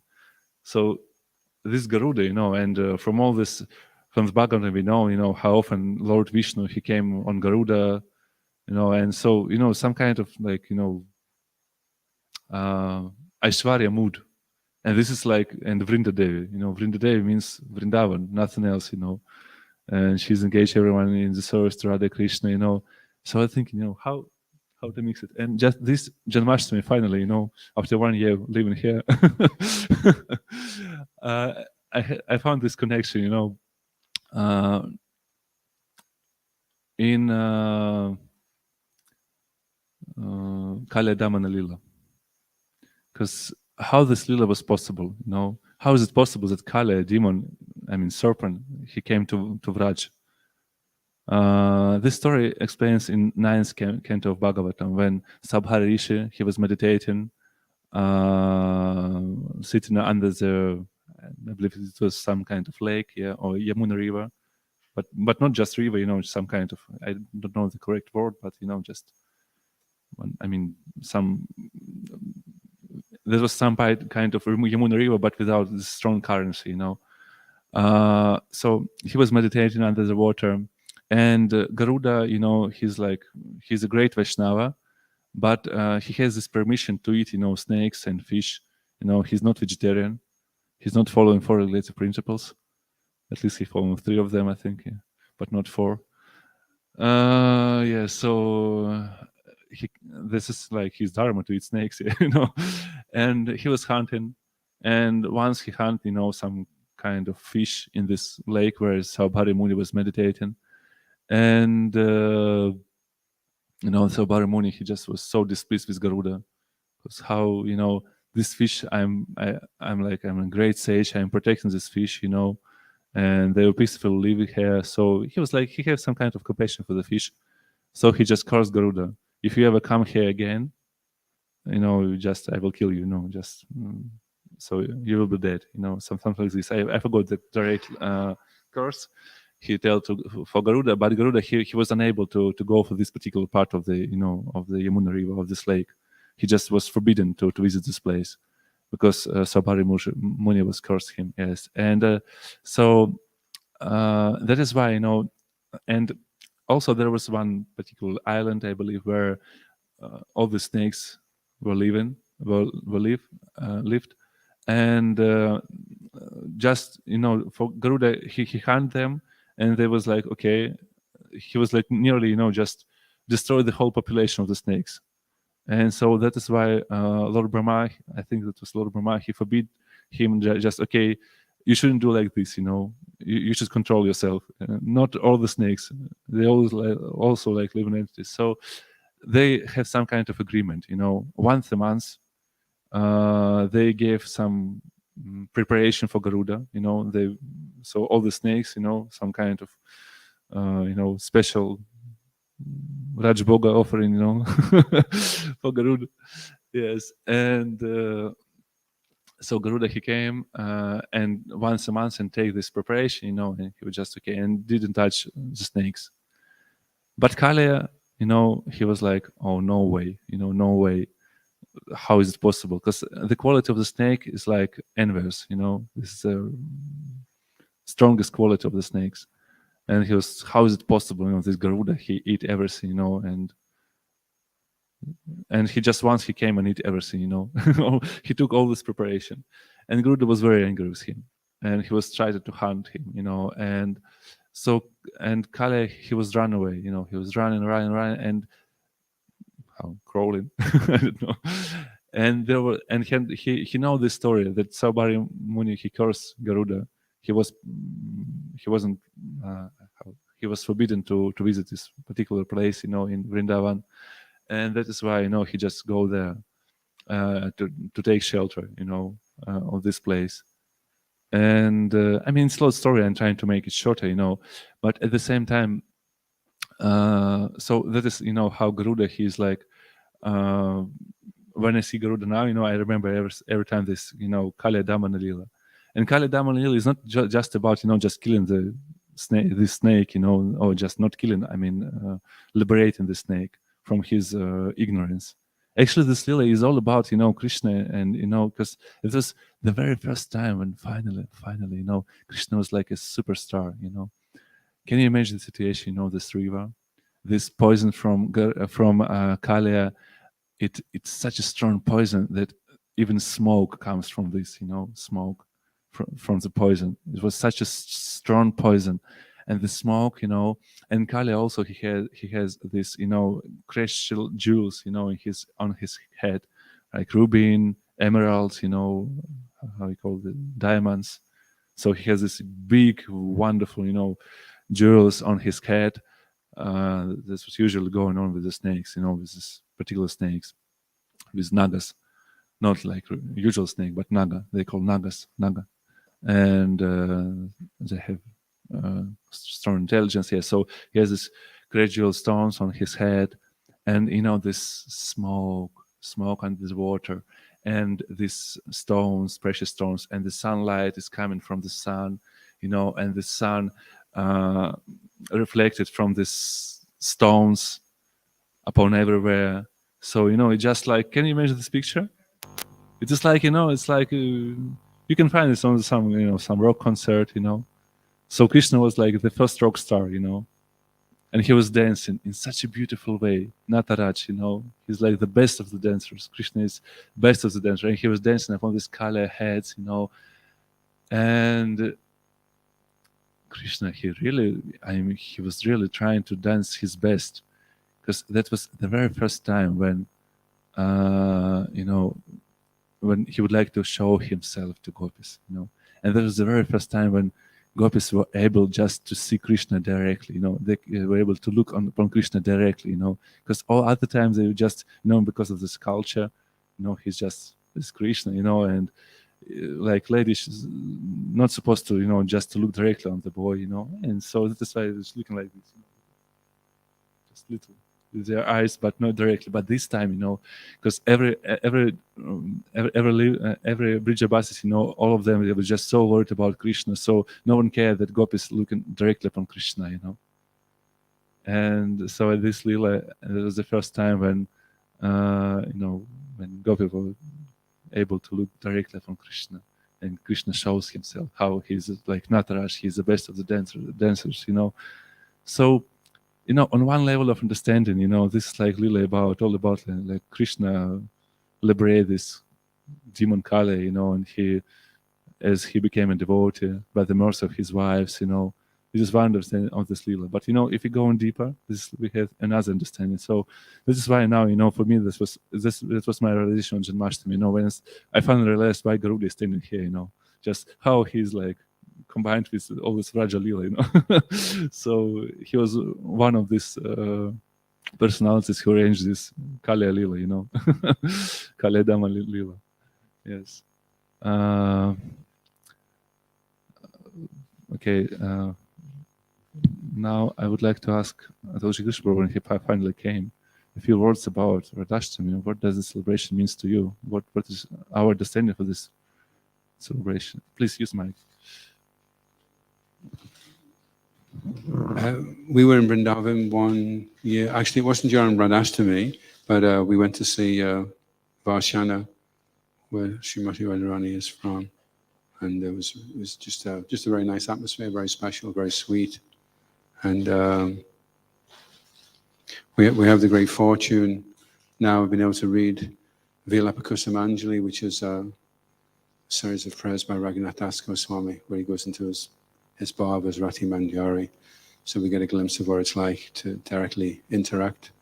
A: So this Garuda, and from all this, from the Bhagavatam we know, how often Lord Vishnu, he came on Garuda, and so, some kind of like, Aishwarya mood. And this is like, and Vrinda Devi, Vrinda Devi means Vrindavan, nothing else, and she's engaged everyone in the service to Radha Krishna, So I think, how to mix it. And just this Janmashtami, finally, after 1 year living here, I found this connection, in Kali Damana Lila. Because how this Lila was possible, how is it possible that Kali, a demon, serpent, he came to Vraj? This story explains in 9th canto of Bhagavatam, when Sabhara Rishi, he was meditating, sitting under the, I believe it was some kind of lake, or Yamuna river, but not just river, some kind of, I don't know the correct word, but just, there was some kind of Yamuna river, but without the strong currency, So he was meditating under the water, and Garuda, he's a great Vaishnava, but he has this permission to eat, snakes and fish. He's not vegetarian. He's not following 4 regulative principles. At least he followed 3 of them, I think, but not 4. So this is like his dharma to eat snakes, And he was hunting, and once he hunted, some kind of fish in this lake where Saubhari Muni was meditating, and Saubhari Muni, he just was so displeased with Garuda, because how this fish, I'm a great sage, I'm protecting this fish, and they were peacefully living here. So he was like, he had some kind of compassion for the fish, so he just cursed Garuda. If you ever come here again, I will kill you, so you will be dead, something like this. I forgot the direct curse he told for Garuda, but Garuda, he was unable to go for this particular part of the, of the Yamuna river, of this lake. He just was forbidden to visit this place, because Saubhari Muni was cursed him, yes. And so that is why, and also there was one particular island, I believe, where all the snakes were lived, and just, for Garuda, he hunted them, and they was like, okay, he was like nearly, just destroyed the whole population of the snakes. And so that is why Lord Brahma, I think that was Lord Brahma, he forbid him just, okay, you shouldn't do like this, you should control yourself. Not all the snakes, they also like living entities. So they have some kind of agreement, once a month. They gave some preparation for Garuda, so all the snakes, some kind of, special Raj Boga offering, for Garuda. Yes, and so Garuda, he came and once a month and take this preparation, and he was just okay and didn't touch the snakes. But Kalia, he was like, oh, no way, no way. How is it possible? Because the quality of the snake is like envious, this is the strongest quality of the snakes. And he was, how is it possible? This Garuda, he eat everything, and he just once he came and eat everything, he took all this preparation, and Garuda was very angry with him, and he was trying to hunt him, and so, and Kale, he was run away, he was running, and crawling, I don't know. And there were, and he know this story that Saubhari Muni, he cursed Garuda. He was forbidden to visit this particular place, in Vrindavan, and that is why he just go there to take shelter, of this place. And I mean, it's a long story. I'm trying to make it shorter, but at the same time, so that is how Garuda, he's like. When I see Garuda now, I remember every time this, Kali Damana Lila. And Kali Damana Lila is not just about, just killing this snake, or just not killing, I mean, liberating the snake from his ignorance. Actually, this Lila is all about, Krishna, and, because it was the very first time when finally, Krishna was like a superstar, Can you imagine the situation, this river, this poison from Kalia, it's such a strong poison that even smoke comes from this, smoke from the poison. It was such a strong poison, and the smoke, and Kali also he has this, crushed jewels, on his head, like ruby, emeralds, how you call it, diamonds. So he has this big, wonderful, jewels on his head. That's what's usually going on with the snakes, with this particular snakes, with nagas, not like usual snake, but naga. They call nagas, naga, and they have strong intelligence. Yeah, so he has this gradual stones on his head, and this smoke and this water, and these stones, precious stones, and the sunlight is coming from the sun, and the sun reflected from these stones upon everywhere. So it's just like, can you imagine this picture? It's just like it's like you can find this on some rock concert. So Krishna was like the first rock star, and he was dancing in such a beautiful way. Nataraj, he's like the best of the dancers. Krishna is best of the dancers, and he was dancing upon these Kala heads, and Krishna, he was really trying to dance his best, because that was the very first time when, when he would like to show himself to gopis, and that was the very first time when gopis were able just to see Krishna directly, they were able to look upon Krishna directly, because all other times they were just, because of this culture, he's just this Krishna, and like ladies not supposed to, just to look directly on the boy, and so that's why it's looking like this, just little with their eyes, but not directly. But this time, because every Brijabasis, all of them, they were just so worried about Krishna, so no one cared that Gopi is looking directly upon Krishna, And so at this Lila, it was the first time when, when Gopi were able to look directly upon Krishna, and Krishna shows himself how he's like Nataraj, he's the best of the dancers, So, on one level of understanding, this is like really all about like Krishna liberate this demon Kali, and as he became a devotee by the mercy of his wives, This is one understanding of this lila. But if you go on deeper, we have another understanding. So this is why now, for me, this was my realization on Janmashtami. When I finally realized why Garuda is standing here. Just how he's like combined with all this Raja lila. So he was one of these personalities who arranged this Kalya lila. Kalya Dama lila. Yes. Okay. Now I would like to ask Atoshi Krishna when he finally came, a few words about Radhastami. What does the celebration means to you? What is our understanding for this celebration? Please use mic.
F: We were in Vrindavan 1 year. Actually, it wasn't during Radhastami, but we went to see Varshana, where Srimati Radharani is from, and it was just a very nice atmosphere, very special, very sweet. And we have the great fortune now of being able to read Vilapakusamanjali, which is a series of prayers by Raghunath Das Goswami, where he goes into his bhavas, Rati Manjari. So we get a glimpse of what it's like to directly interact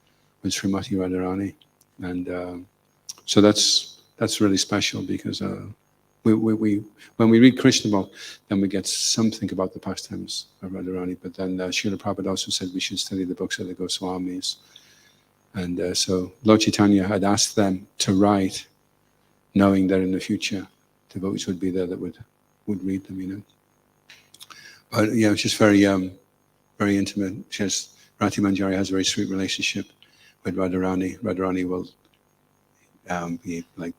F: with Srimati Radharani. And so that's really special, because when we read Krishna book, then we get something about the pastimes of Radharani. But then Srila Prabhupada also said we should study the books of the Goswamis. And so Lord Chaitanya had asked them to write, knowing that in the future devotees would be there that would read them, But it's just very very intimate. Rati Manjari has a very sweet relationship with Radharani. Radharani will be like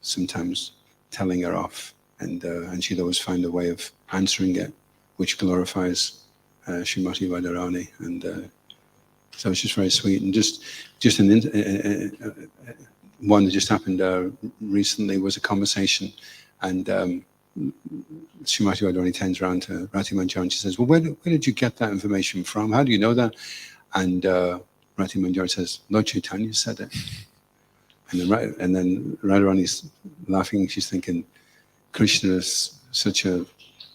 F: sometimes telling her off, and she'd always find a way of answering it, which glorifies Srimati Radharani. And so it's just very sweet. And just one that just happened recently was a conversation, and Srimati Radharani turns around to Rati Manjari and she says, well, where did you get that information from? How do you know that? And Rati Manjari says, Lord Chaitanya said it. And then Radharani's laughing. She's thinking, Krishna is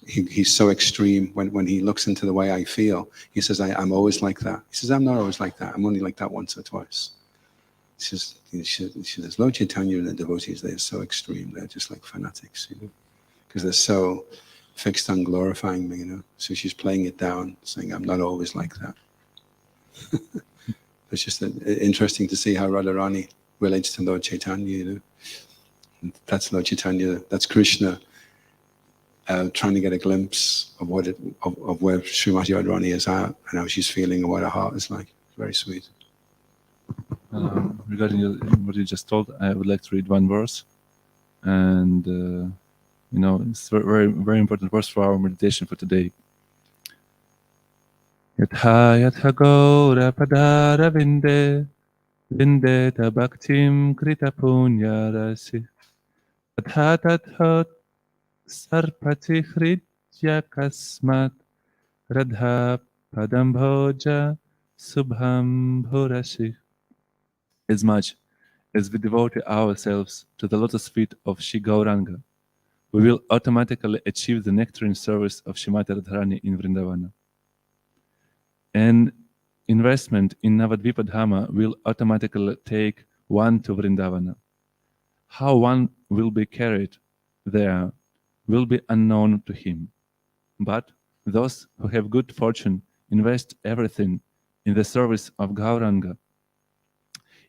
F: he's so extreme. When he looks into the way I feel, he says, I'm always like that. He says, I'm not always like that. I'm only like that once or twice. She says, Lord Chaitanya and the devotees, they're so extreme. They're just like fanatics, because they're so fixed on glorifying me, So she's playing it down, saying, I'm not always like that. It's just interesting to see how Radharani relates to Lord Chaitanya, That's Lord Chaitanya, that's Krishna trying to get a glimpse of where Srimati Radharani is at and how she's feeling and what her heart is like. Very sweet.
A: Regarding what you just told, I would like to read one verse, and it's a very, very important verse for our meditation for today. Yatha yatha gaura padara vindeta bhaktim krita punya rasi tatha tatha sarpati hridya kasmat radha padam bhoja subham bhurasi. As much as we devote ourselves to the lotus feet of Shri Gauranga, we will automatically achieve the nectarine service of Srimati Radharani in Vrindavana. An investment in Navadvipa Dhama will automatically take one to Vrindavana. How one will be carried there will be unknown to him. But those who have good fortune invest everything in the service of Gauranga.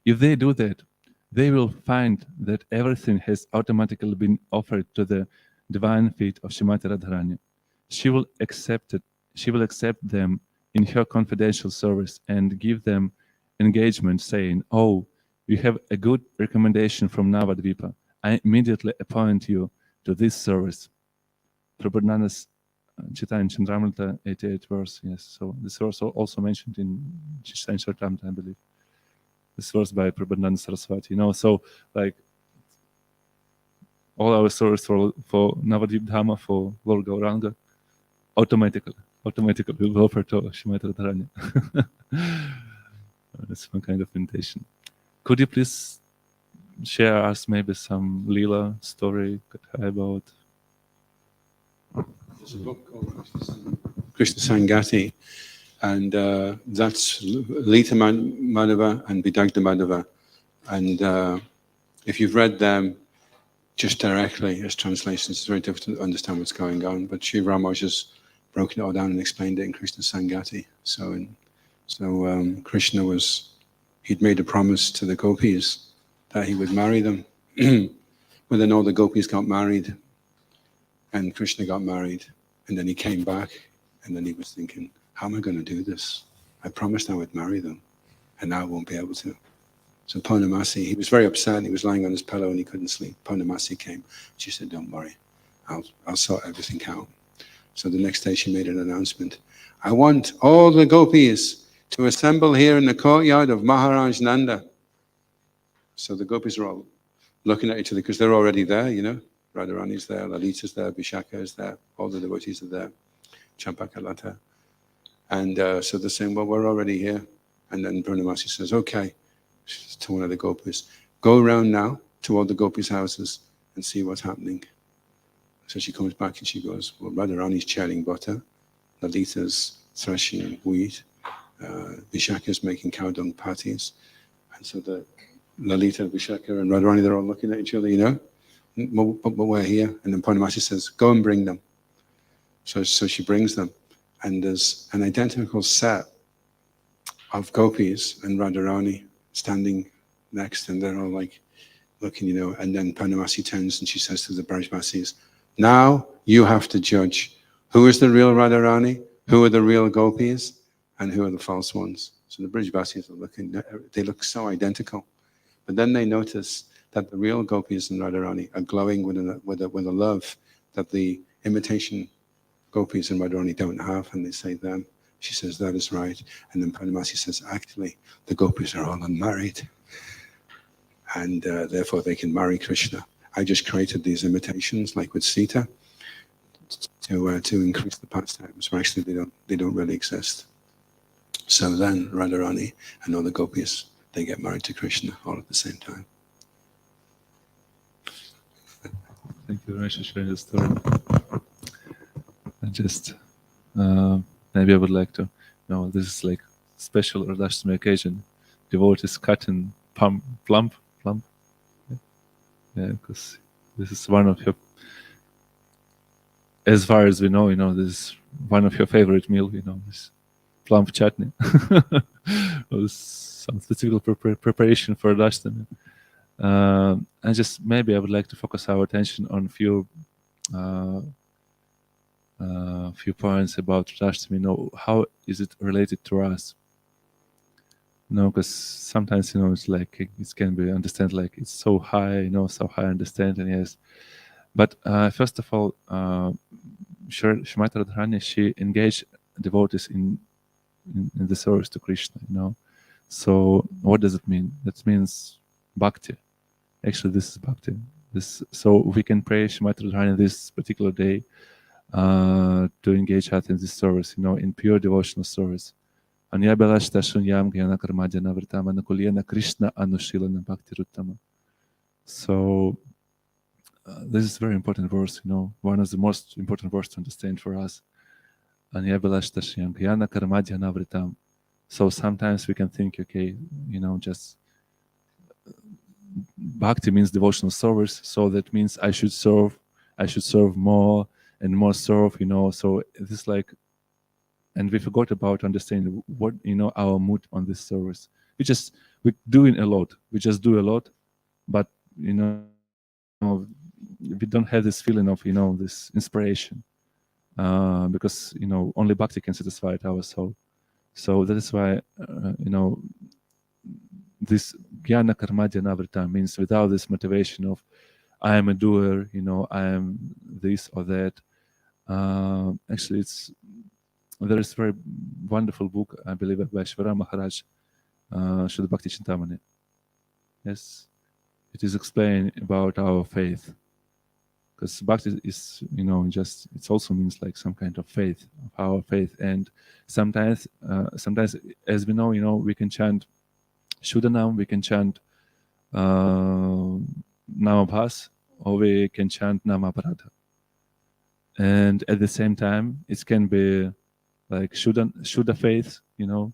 A: If they do that, they will find that everything has automatically been offered to the divine feet of Srimati Radharani. She will accept them in her confidential service and give them engagement, saying, oh, you have a good recommendation from Navadvipa. I immediately appoint you to this service. Prabhupada Chaitanya Chandramrita 88 verse, yes. So this verse also mentioned in Chaitanya Charitamrita, I believe. This verse by Prabhupada Saraswati. So like all our service for Navadvip Dhama, for Lord Gauranga, automatically will go over to Srimati Radharani. That's one kind of invitation. Could you please share us maybe some Leela story about?
F: There's a book called Krishna Sangati, and that's Lita Madhava and Vidagdha Madhava. And if you've read them just directly as translations, it's very difficult to understand what's going on. But Sri Ramanuja has broken it all down and explained it in Krishna Sangati. So Krishna he'd made a promise to the gopis that he would marry them. But then all the gopis got married, and Krishna got married, and then he came back, and then he was thinking, how am I going to do this? I promised I would marry them, and now I won't be able to. So Purnamasi, he was very upset. He was lying on his pillow and he couldn't sleep. Purnamasi came. She said, don't worry, I'll sort everything out. So the next day she made an announcement. I want all the gopis to assemble here in the courtyard of Maharaj Nanda. So the gopis are all looking at each other because they're already there, you know. Radharani's there, Lalita's there, Vishaka is there, all the devotees are there, Champakalata. And so they're saying, well, we're already here. And then Purnamasi says, okay, to one of the gopis, go around now to all the gopis' houses and see what's happening. So she comes back and she goes, well, Radharani's churning butter, Lalita's threshing wheat, Vishaka's making cow dung patties. And so the Lalita, Vishaka, and Radharani, they're all looking at each other, you know, but we're here. And then Purnamasi says, go and bring them. So she brings them. And there's an identical set of gopis and Radharani standing next, and they're all like looking, you know. And then Purnamasi turns and she says to the Brajbasis, now you have to judge who is the real Radharani, who are the real gopis, and who are the false ones. So the Brajbasis are looking, they look so identical. But then they notice that the real gopis and Radharani are glowing with a love that the imitation gopis and Radharani don't have, and they say them. She says, that is right. And then Purnamasi says, actually, the gopis are all unmarried, and therefore they can marry Krishna. I just created these imitations, like with Sita, to increase the pastimes, but actually they don't really exist. So then Radharani and all the gopis, they get married to Krishna all at the same time.
A: Thank you very much for sharing the story. And just maybe I would like to know, this is like special Radhastami occasion. Devotees cutting plum. Yeah, because this is one of your, as far as we know, you know, this is one of your favorite meal, you know, this plum chutney. Some specific preparation for Radhastami. And just maybe I would like to focus our attention on few points about Radhastami. You know, how is it related to us? You know, because sometimes, you know, it's like it can be understand like it's so high, you know, so high understanding, yes. But first of all, Srimati Radharani, she engaged devotees in the service to Krishna, you know. So what does it mean? That means bhakti. Actually, this is bhakti. So we can pray Srimati Radharani this particular day to engage us in this service, you know, in pure devotional service. Krishna anushilana bhakti ruttama. So this is a very important verse, you know, one of the most important verses to understand for us. So sometimes we can think, okay, you know, just bhakti means devotional service, so that means I should serve more and more serve, you know. So this is like, and we forgot about understanding what, you know, our mood on this service. We're doing a lot. We just do a lot, but, you know, we don't have this feeling of, you know, this inspiration, because, you know, only bhakti can satisfy our soul. So that is why, you know, this jnana karma dhyana vrita means without this motivation of I am a doer, you know, I am this or that. Actually, there is a very wonderful book, I believe, by Shvara Maharaj, Shuddha Bhakti Chintamani. Yes, it is explained about our faith. Because bhakti is, you know, just, it also means like some kind of faith, of our faith. And sometimes, as we know, you know, we can chant Shuddhanam, we can chant Namabhas, or we can chant Namaparada. And at the same time, it can be like Shuddha faith, you know,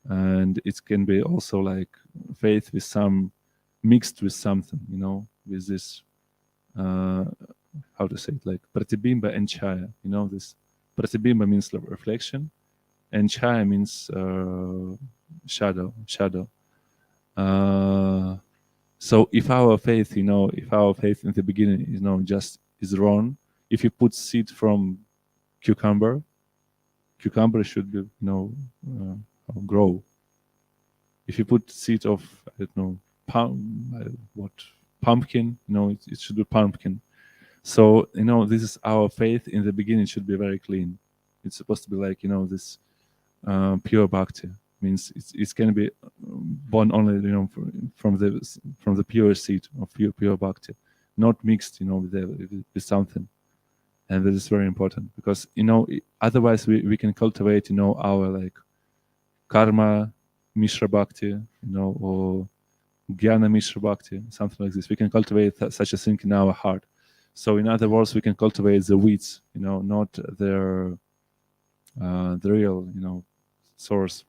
A: and it can be also like faith with some mixed with something, you know, with this how to say it, like pratibimba and chaya, you know, this pratibimba means reflection and chaya means shadow. So if our faith, you know, if our faith in the beginning, you know, just is wrong, if you put seed from cucumber should be, you know, grow. If you put seed of, I don't know, pumpkin, you know, it should be pumpkin. So, you know, this is our faith in the beginning should be very clean. It's supposed to be like, you know, this pure bhakti. Means it can be born only, you know, from the pure seed of pure bhakti, not mixed, you know, with something. And this is very important because, you know, otherwise we can cultivate, you know, our like karma mishra bhakti, you know, or jnana mishra bhakti, something like this. We can cultivate such a thing in our heart. So in other words, we can cultivate the weeds, you know, not the real, you know, source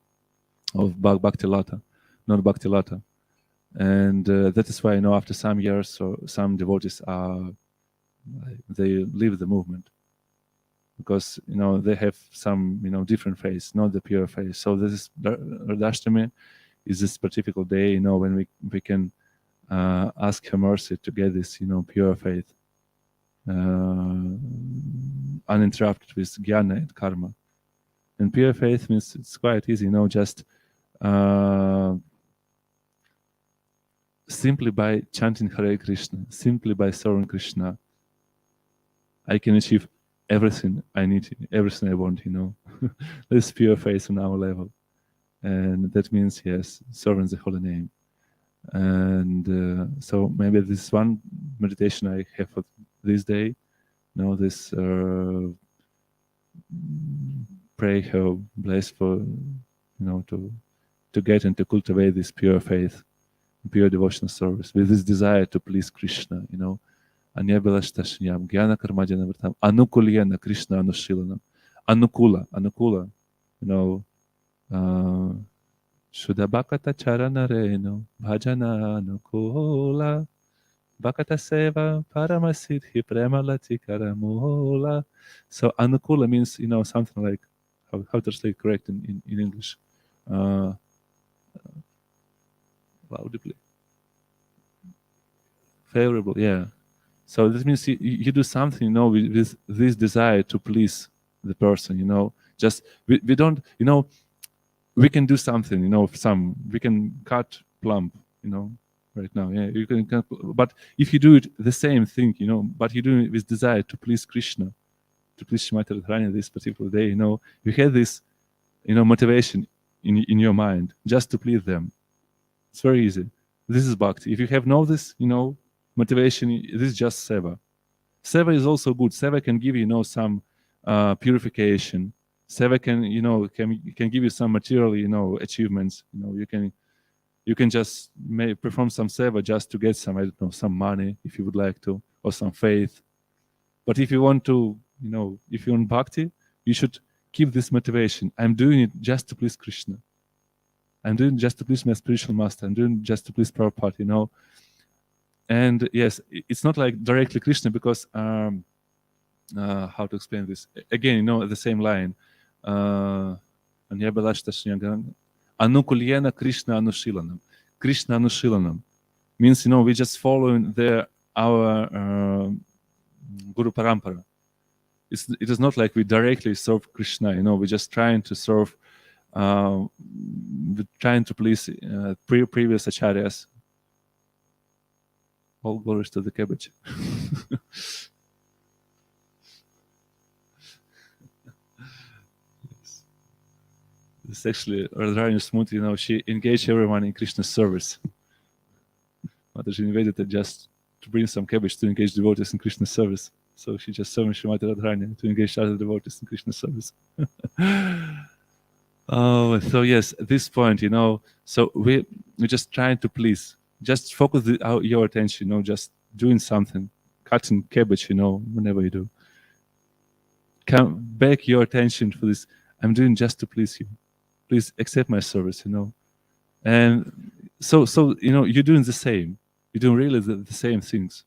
A: of bhakti lata, not bhakti lata. And that is why, you know, after some years, so some devotees they leave the movement because, you know, they have some, you know, different faith, not the pure faith. So this is Radhastami is this particular day, you know, when we can ask her mercy to get this, you know, pure faith, uninterrupted with jnana and karma. And pure faith means it's quite easy, you know, just simply by chanting Hare Krishna, simply by serving Krishna, I can achieve everything I need, everything I want, you know. This pure faith on our level. And that means, yes, serving the holy name. And so maybe this one meditation I have for this day, you know, this pray her bless for, you know, to get and to cultivate this pure faith, pure devotional service, with this desire to please Krishna, you know. Anyabelashtashyam, Jnana Karmadhyana Vrtam, Anukulyana Krishna Anushilanam. Anukula, you know, Shuddha Bhakata Charana Reno, Bhajana Anukula, Bhakata Seva, Paramasidhi Premalati Karamula. So Anukula means, you know, something like, how to translate correct in English? Audibly. Favorable, yeah. So this means you do something, you know, with this desire to please the person, you know. Just we don't, you know, we can do something, you know, we can cut plum, you know, right now. Yeah, you can cut, but if you do it the same thing, you know, but you do it with desire to please Krishna, to please Shrimati Radharani this particular day, you know, you have this, you know, motivation in your mind just to please them. It's very easy. This is bhakti. If you have no this, you know, motivation, this is just seva. Seva is also good. Seva can give you, you know, some purification. Seva can, you know, can give you some material, you know, achievements. You know, you can just perform some seva just to get some, I don't know, some money if you would like to, or some faith. But if you want to, you know, if you want bhakti, you should keep this motivation. I'm doing it just to please Krishna. I'm doing it just to please my spiritual master. I'm doing it just to please Prabhupada, you know. And yes, it's not like directly Krishna because how to explain this? Again, you know, the same line. Anukulyena Krishna Anushilanam. Krishna Anushilanam means, you know, we just following our Guru Parampara. It is not like we directly serve Krishna, you know, we're just trying to serve, we're trying to please previous acharyas. All glories to the cabbage. Yes. This is actually Radharani Smooth, you know, she engaged everyone in Krishna's service. Mataji invited her just to bring some cabbage to engage devotees in Krishna's service. So she just served Srimati Radharani to engage other devotees in Krishna's service. Oh, so yes, at this point, you know, so we're just trying to please. Just focus your attention, you know, just doing something, cutting cabbage, you know, whenever you do. Come back your attention for this. I'm doing just to please you. Please accept my service, you know. And so you know, you're doing the same. You're doing really the same things.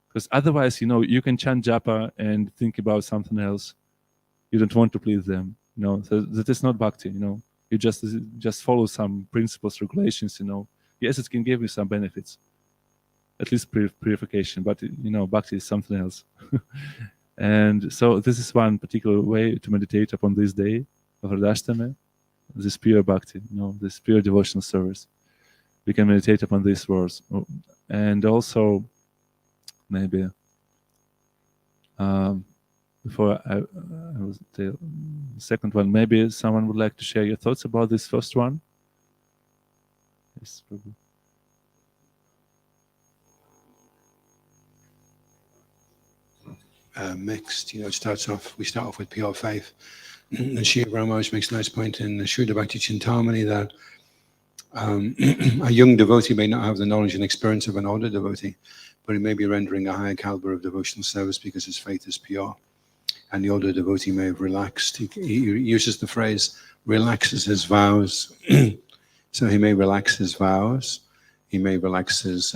A: Because otherwise, you know, you can chant japa and think about something else. You don't want to please them, you know. So that is not bhakti, you know. You just follow some principles, regulations, you know. Yes, it can give you some benefits, at least purification, but you know, bhakti is something else. And so this is one particular way to meditate upon this day of Radhastami, this pure bhakti, you know, this pure devotional service. We can meditate upon these words. And also, maybe, before I was the second one, maybe someone would like to share your thoughts about this first one? Yes, Prabhu.
F: Mixed, you know, we start off with pure faith. And Sri Ramaj makes a nice point in the Shuddha Bhakti Chintamani that a young devotee may not have the knowledge and experience of an older devotee, but he may be rendering a higher caliber of devotional service because his faith is pure. And the older devotee may have relaxed. He uses the phrase, relaxes his vows. So he may relax his vows. He may relax his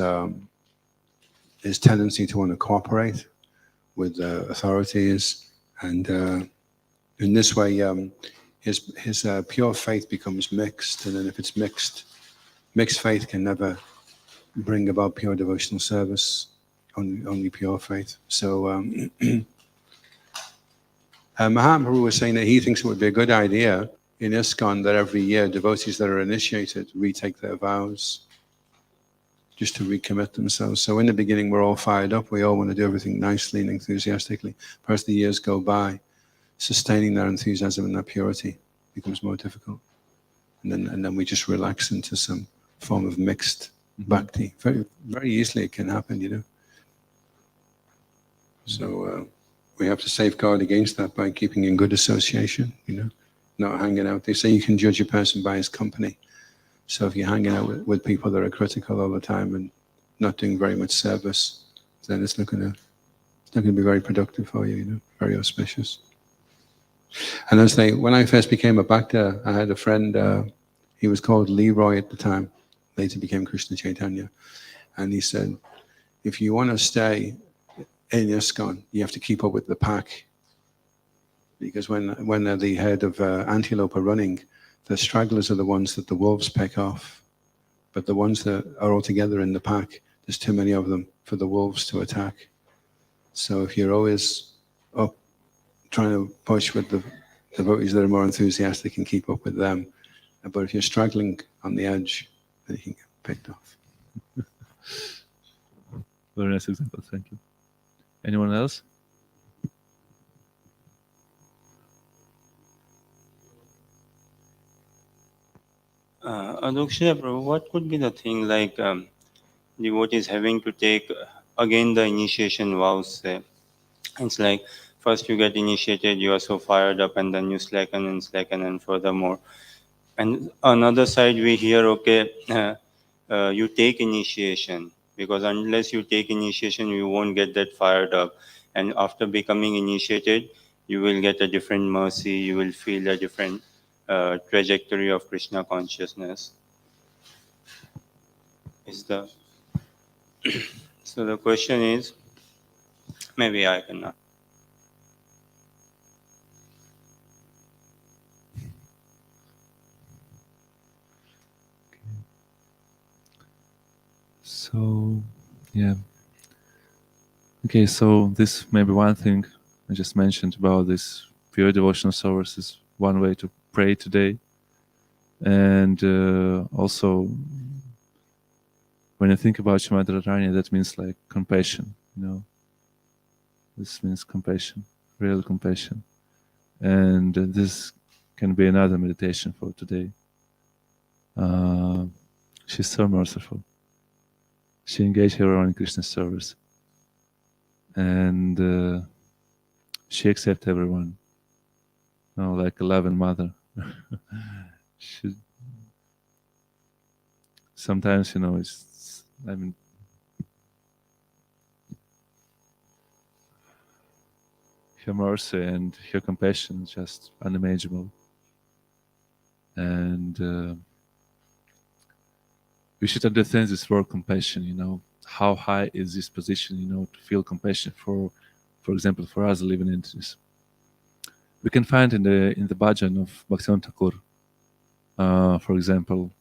F: tendency to want to cooperate with authorities, and in this way, his pure faith becomes mixed. And then, if it's mixed faith can never bring about pure devotional service. Only pure faith. So Mahaprabhu was saying that he thinks it would be a good idea in ISKCON that every year devotees that are initiated retake their vows, just to recommit themselves. So in the beginning, we're all fired up. We all want to do everything nicely and enthusiastically. But as the years go by, sustaining that enthusiasm and that purity becomes more difficult. And then we just relax into some form of mixed bhakti. Very, very easily it can happen, you know. So we have to safeguard against that by keeping in good association, you know, not hanging out. They say you can judge a person by his company. So if you're hanging out with people that are critical all the time and not doing very much service, then it's not going to be very productive for you, you know, very auspicious. And when I first became a bhakta, I had a friend, he was called Leroy at the time, later became Krishna Chaitanya. And he said, if you want to stay in ISKCON, you have to keep up with the pack. Because when the head of antelope are running, the stragglers are the ones that the wolves pick off. But the ones that are all together in the pack, there's too many of them for the wolves to attack. So if you're always up trying to push with the devotees that are more enthusiastic and keep up with them, but if you're struggling on the edge, then you can get picked off.
A: Very nice example, thank you. Anyone else?
B: Aduksha Prabhu, what could be the thing like devotees having to take again the initiation vows? Say, it's like first you get initiated, you are so fired up, and then you slacken, and furthermore. And another side we hear, okay, you take initiation, because unless you take initiation, you won't get that fired up. And after becoming initiated, you will get a different mercy, you will feel a different trajectory of Krishna consciousness. So the question is, maybe I can.
A: So, yeah. Okay, so this may be one thing I just mentioned about this pure devotional service is one way to pray today. And also, when I think about Srimati Radharani, that means like compassion, you know. This means compassion, real compassion. And this can be another meditation for today. She's so merciful. She engaged her own in Krishna's service. And she accepts everyone. You know, like a loving mother. She, sometimes, you know, her mercy and her compassion is just unimaginable. And we should understand this word compassion, how high is this position, to feel compassion for example, for us living entities. We can find in the bhajan of Bhaktivinoda Thakur, for example,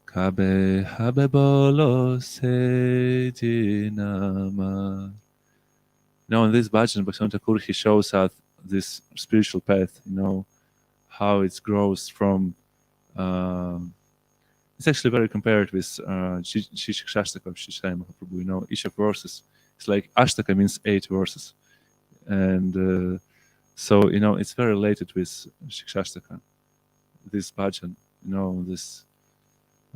A: Kabe habe bolo se jinama. In this bhajan, Bhaktivinoda Thakur, he shows us this spiritual path, how it grows from. It's actually very compared with Shikshashtaka of Shri Chaitanya Mahaprabhu. Each of verses, it's like Ashtaka means 8 verses, and so it's very related with Shikshashtaka. This bhajan, this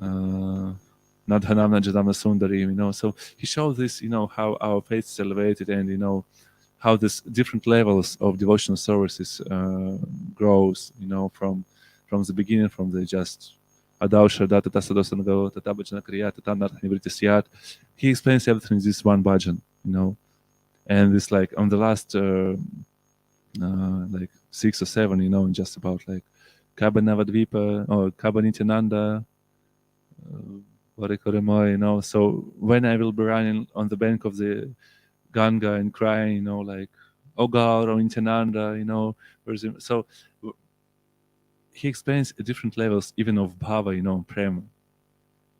A: Nadhanam Najadamna Sundari, so he shows this, how our faith is elevated, and how this different levels of devotional services grows, from the beginning, from the just Adausha Data Tasadosanago, Tatabajana Kriya, Tatanat Nivritisyat. He explains everything in this one bhajan, and it's like on the last like 6 or 7, just about like Kabanavadvipa or Kabanityananda, Varikoremoy, so when I will be running on the bank of the Ganga and crying, like, oh God, or Nityananda, so he explains different levels even of bhava, prema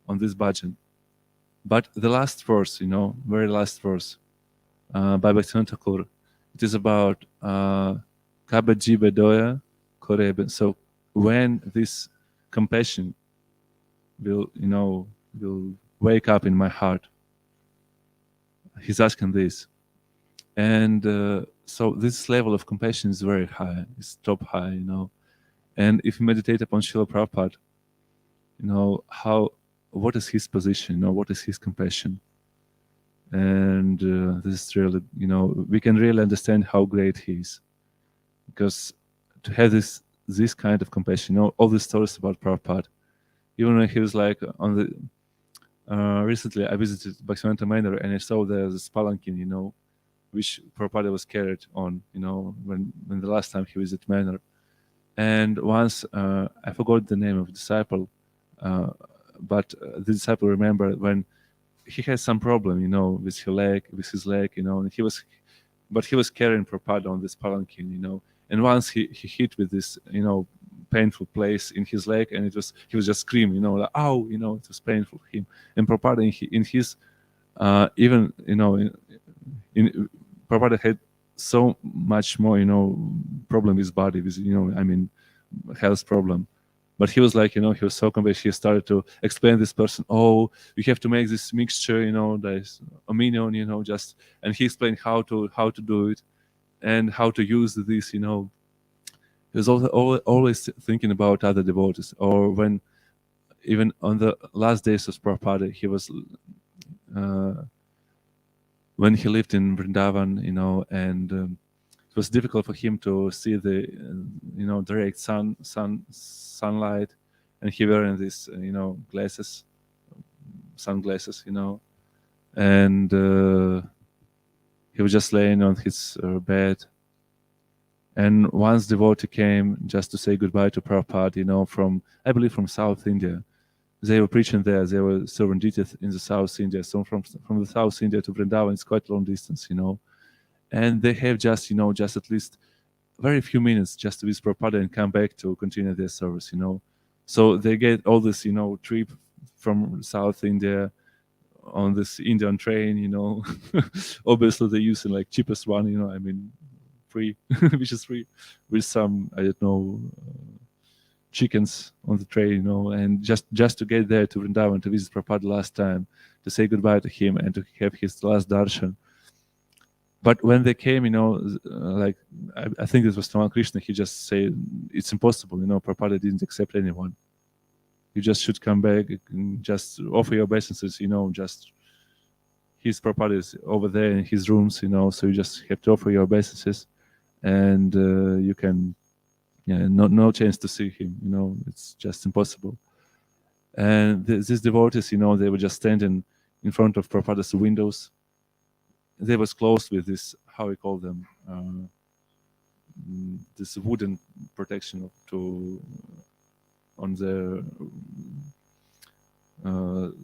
A: on this bhajan. But the last verse, very last verse by Bhaktivinoda Thakur, it is about Kabaji Bedoya Koreben. So when this compassion will wake up in my heart, he's asking this. And so this level of compassion is very high, it's top high, And if you meditate upon Srila Prabhupada, what is his position, what is his compassion? And this is really, we can really understand how great he is. Because to have this kind of compassion, all the stories about Prabhupada, even when he was like on the, recently I visited Bhaktivinoda Manor and I saw there's this palanquin, which Prabhupada was carried on, when the last time he visited Manor. And once, I forgot the name of the disciple, but the disciple remembered when he had some problem, with his leg, and he was carrying Prabhupada on this palanquin, and once he hit with this, painful place in his leg, and he was just screaming, like, ow, it was painful for him. And Prabhupada in his, even, in Prabhupada had so much more, problem with his body, with, health problem. But he was like, he was so compassionate. He started to explain this person, oh, you have to make this mixture, there's amino, just, and he explained how to do it and how to use this, He was also always thinking about other devotees. Or when, even on the last days of Prabhupada, he was, when he lived in Vrindavan, and it was difficult for him to see the, direct sunlight, and he wearing these, glasses, sunglasses, and he was just laying on his bed. And once devotee came just to say goodbye to Prabhupada, from, I believe, from South India. They were preaching there. They were serving duties in the South India. So from the South India to Vrindavan, it's quite a long distance, And they have just, just at least very few minutes just to visit Prabhupada and come back to continue their service, So they get all this, trip from South India on this Indian train, Obviously they're using like cheapest one, free, which is free, with some, I don't know, chickens on the train, and just to get there to Vrindavan to visit Prabhupada last time, to say goodbye to him and to have his last darshan. But when they came, like I think it was Tamal Krishna, he just said it's impossible, Prabhupada didn't accept anyone. You just should come back and just offer your obeisances, just his Prabhupada is over there in his rooms, so you just have to offer your obeisances, and you can. Yeah, no chance to see him, it's just impossible. And these devotees, they were just standing in front of Prabhupada's windows, they was closed with this, how we call them, this wooden protection on the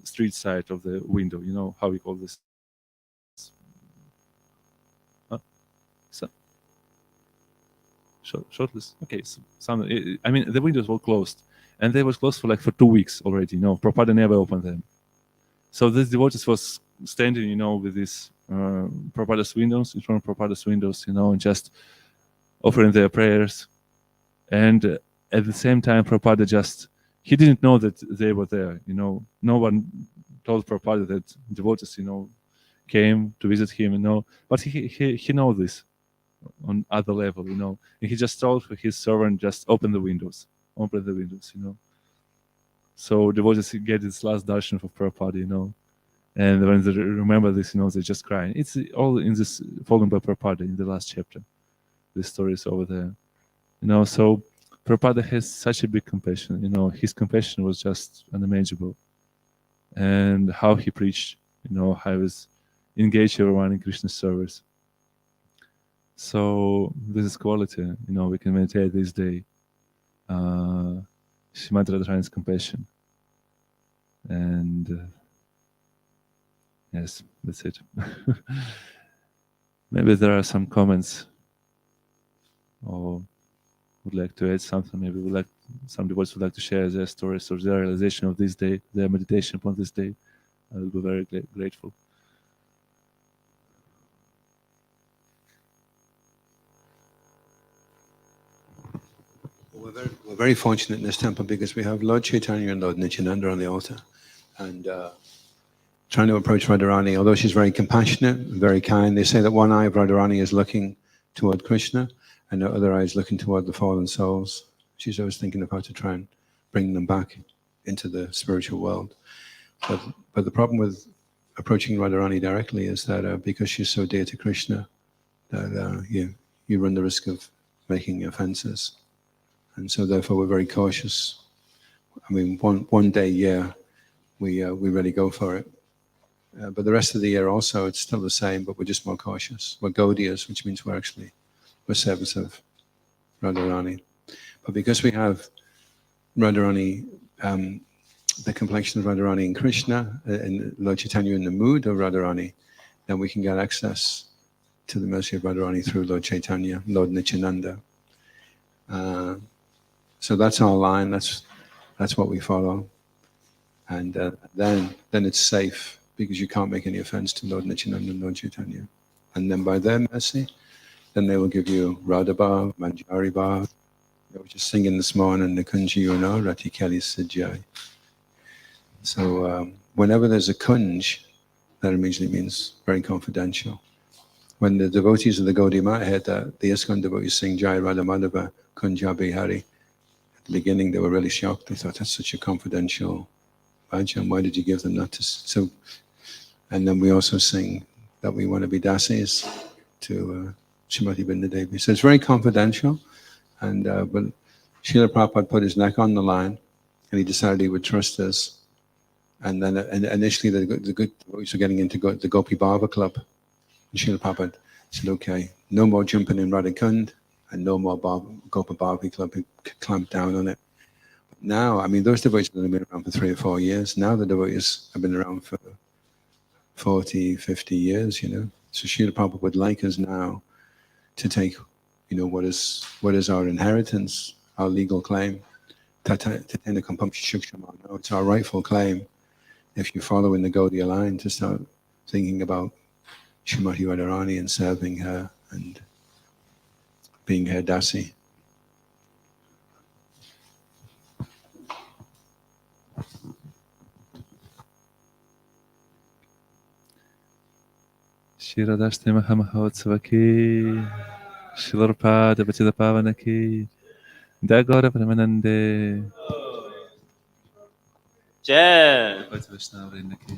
A: street side of the window. You know how we call this? So, shortlist. Okay, so I mean, the windows were closed, and they was closed for 2 weeks already. Prabhupada never opened them. So this devotees was standing, with these Prabhupada's windows, in front of Prabhupada's windows, and just offering their prayers. And at the same time, Prabhupada he didn't know that they were there. No one told Prabhupada that devotees, came to visit him. But he knows this on other level, and he just told his servant, just open the windows. So devotees get this last darshan for Prabhupada, and when they remember this, they just cry. It's all in this following by Prabhupada in the last chapter. This story is over there, So Prabhupada has such a big compassion, his compassion was just unimaginable, and how he preached, how he was engaged everyone in Krishna's service. So this is quality, we can meditate this day. Srimati Radharani's compassion. And yes, that's it. Maybe there are some comments or would like to add something. Maybe some devotees would like to share their stories or their realization of this day, their meditation upon this day. I will be very grateful.
F: We're very fortunate in this temple because we have Lord Chaitanya and Lord Nityananda on the altar, and trying to approach Radharani. Although she's very compassionate, very kind, they say that one eye of Radharani is looking toward Krishna, and the other eye is looking toward the fallen souls. She's always thinking of how to try and bring them back into the spiritual world. But the problem with approaching Radharani directly is that because she's so dear to Krishna, that you run the risk of making offenses. And so therefore we're very cautious. I mean, one day a year, we really go for it. But the rest of the year also, it's still the same, but we're just more cautious. We're Gaudiyas, which means we're servants of Radharani. But because we have Radharani, the complexion of Radharani and Krishna, and Lord Chaitanya in the mood of Radharani, then we can get access to the mercy of Radharani through Lord Chaitanya, Lord Nityananda. So that's our line, that's what we follow. And then it's safe, because you can't make any offense to Lord Nityananda and Lord Chaitanya. And then by their mercy, then they will give you Radha Bhav, Manjari Bhav. We were just singing this morning, the Kunji Yuna, Rati Kali Sijai. So whenever there's a kunj, that immediately means very confidential. When the devotees of the Gaudiya Mata heard that the ISKCON devotees sing Jai Radha Madhava Kunja Bihari, at the beginning they were really shocked. They thought, that's such a confidential bhajan, why did you give them that? So, and then we also sing that we want to be dasis to Srimati Bindadevi. So it's very confidential, and but Srila Prabhupada put his neck on the line, and he decided he would trust us. And then initially the good devotees were getting into the Gopi Bhava Club. And Srila Prabhupada said, okay, no more jumping in Radhakund, and no more Gopa Bhavi Club. He clamped down on it. But now, I mean, those devotees have been around for 3 or 4 years. Now the devotees have been around for 40, 50 years, So Srila Prabhupada would like us now to take, what is our inheritance, our legal claim. It's our rightful claim, if you follow in the Gaudiya line, to start thinking about Srimati Radharani and serving her and being her dasi.
A: Shri Radhastami Mahotsava ki, Shri Prabhupada Bachita Pavana ki, Dagora Pramanande,
B: Jai!
A: Vaishnava Vrinda ki.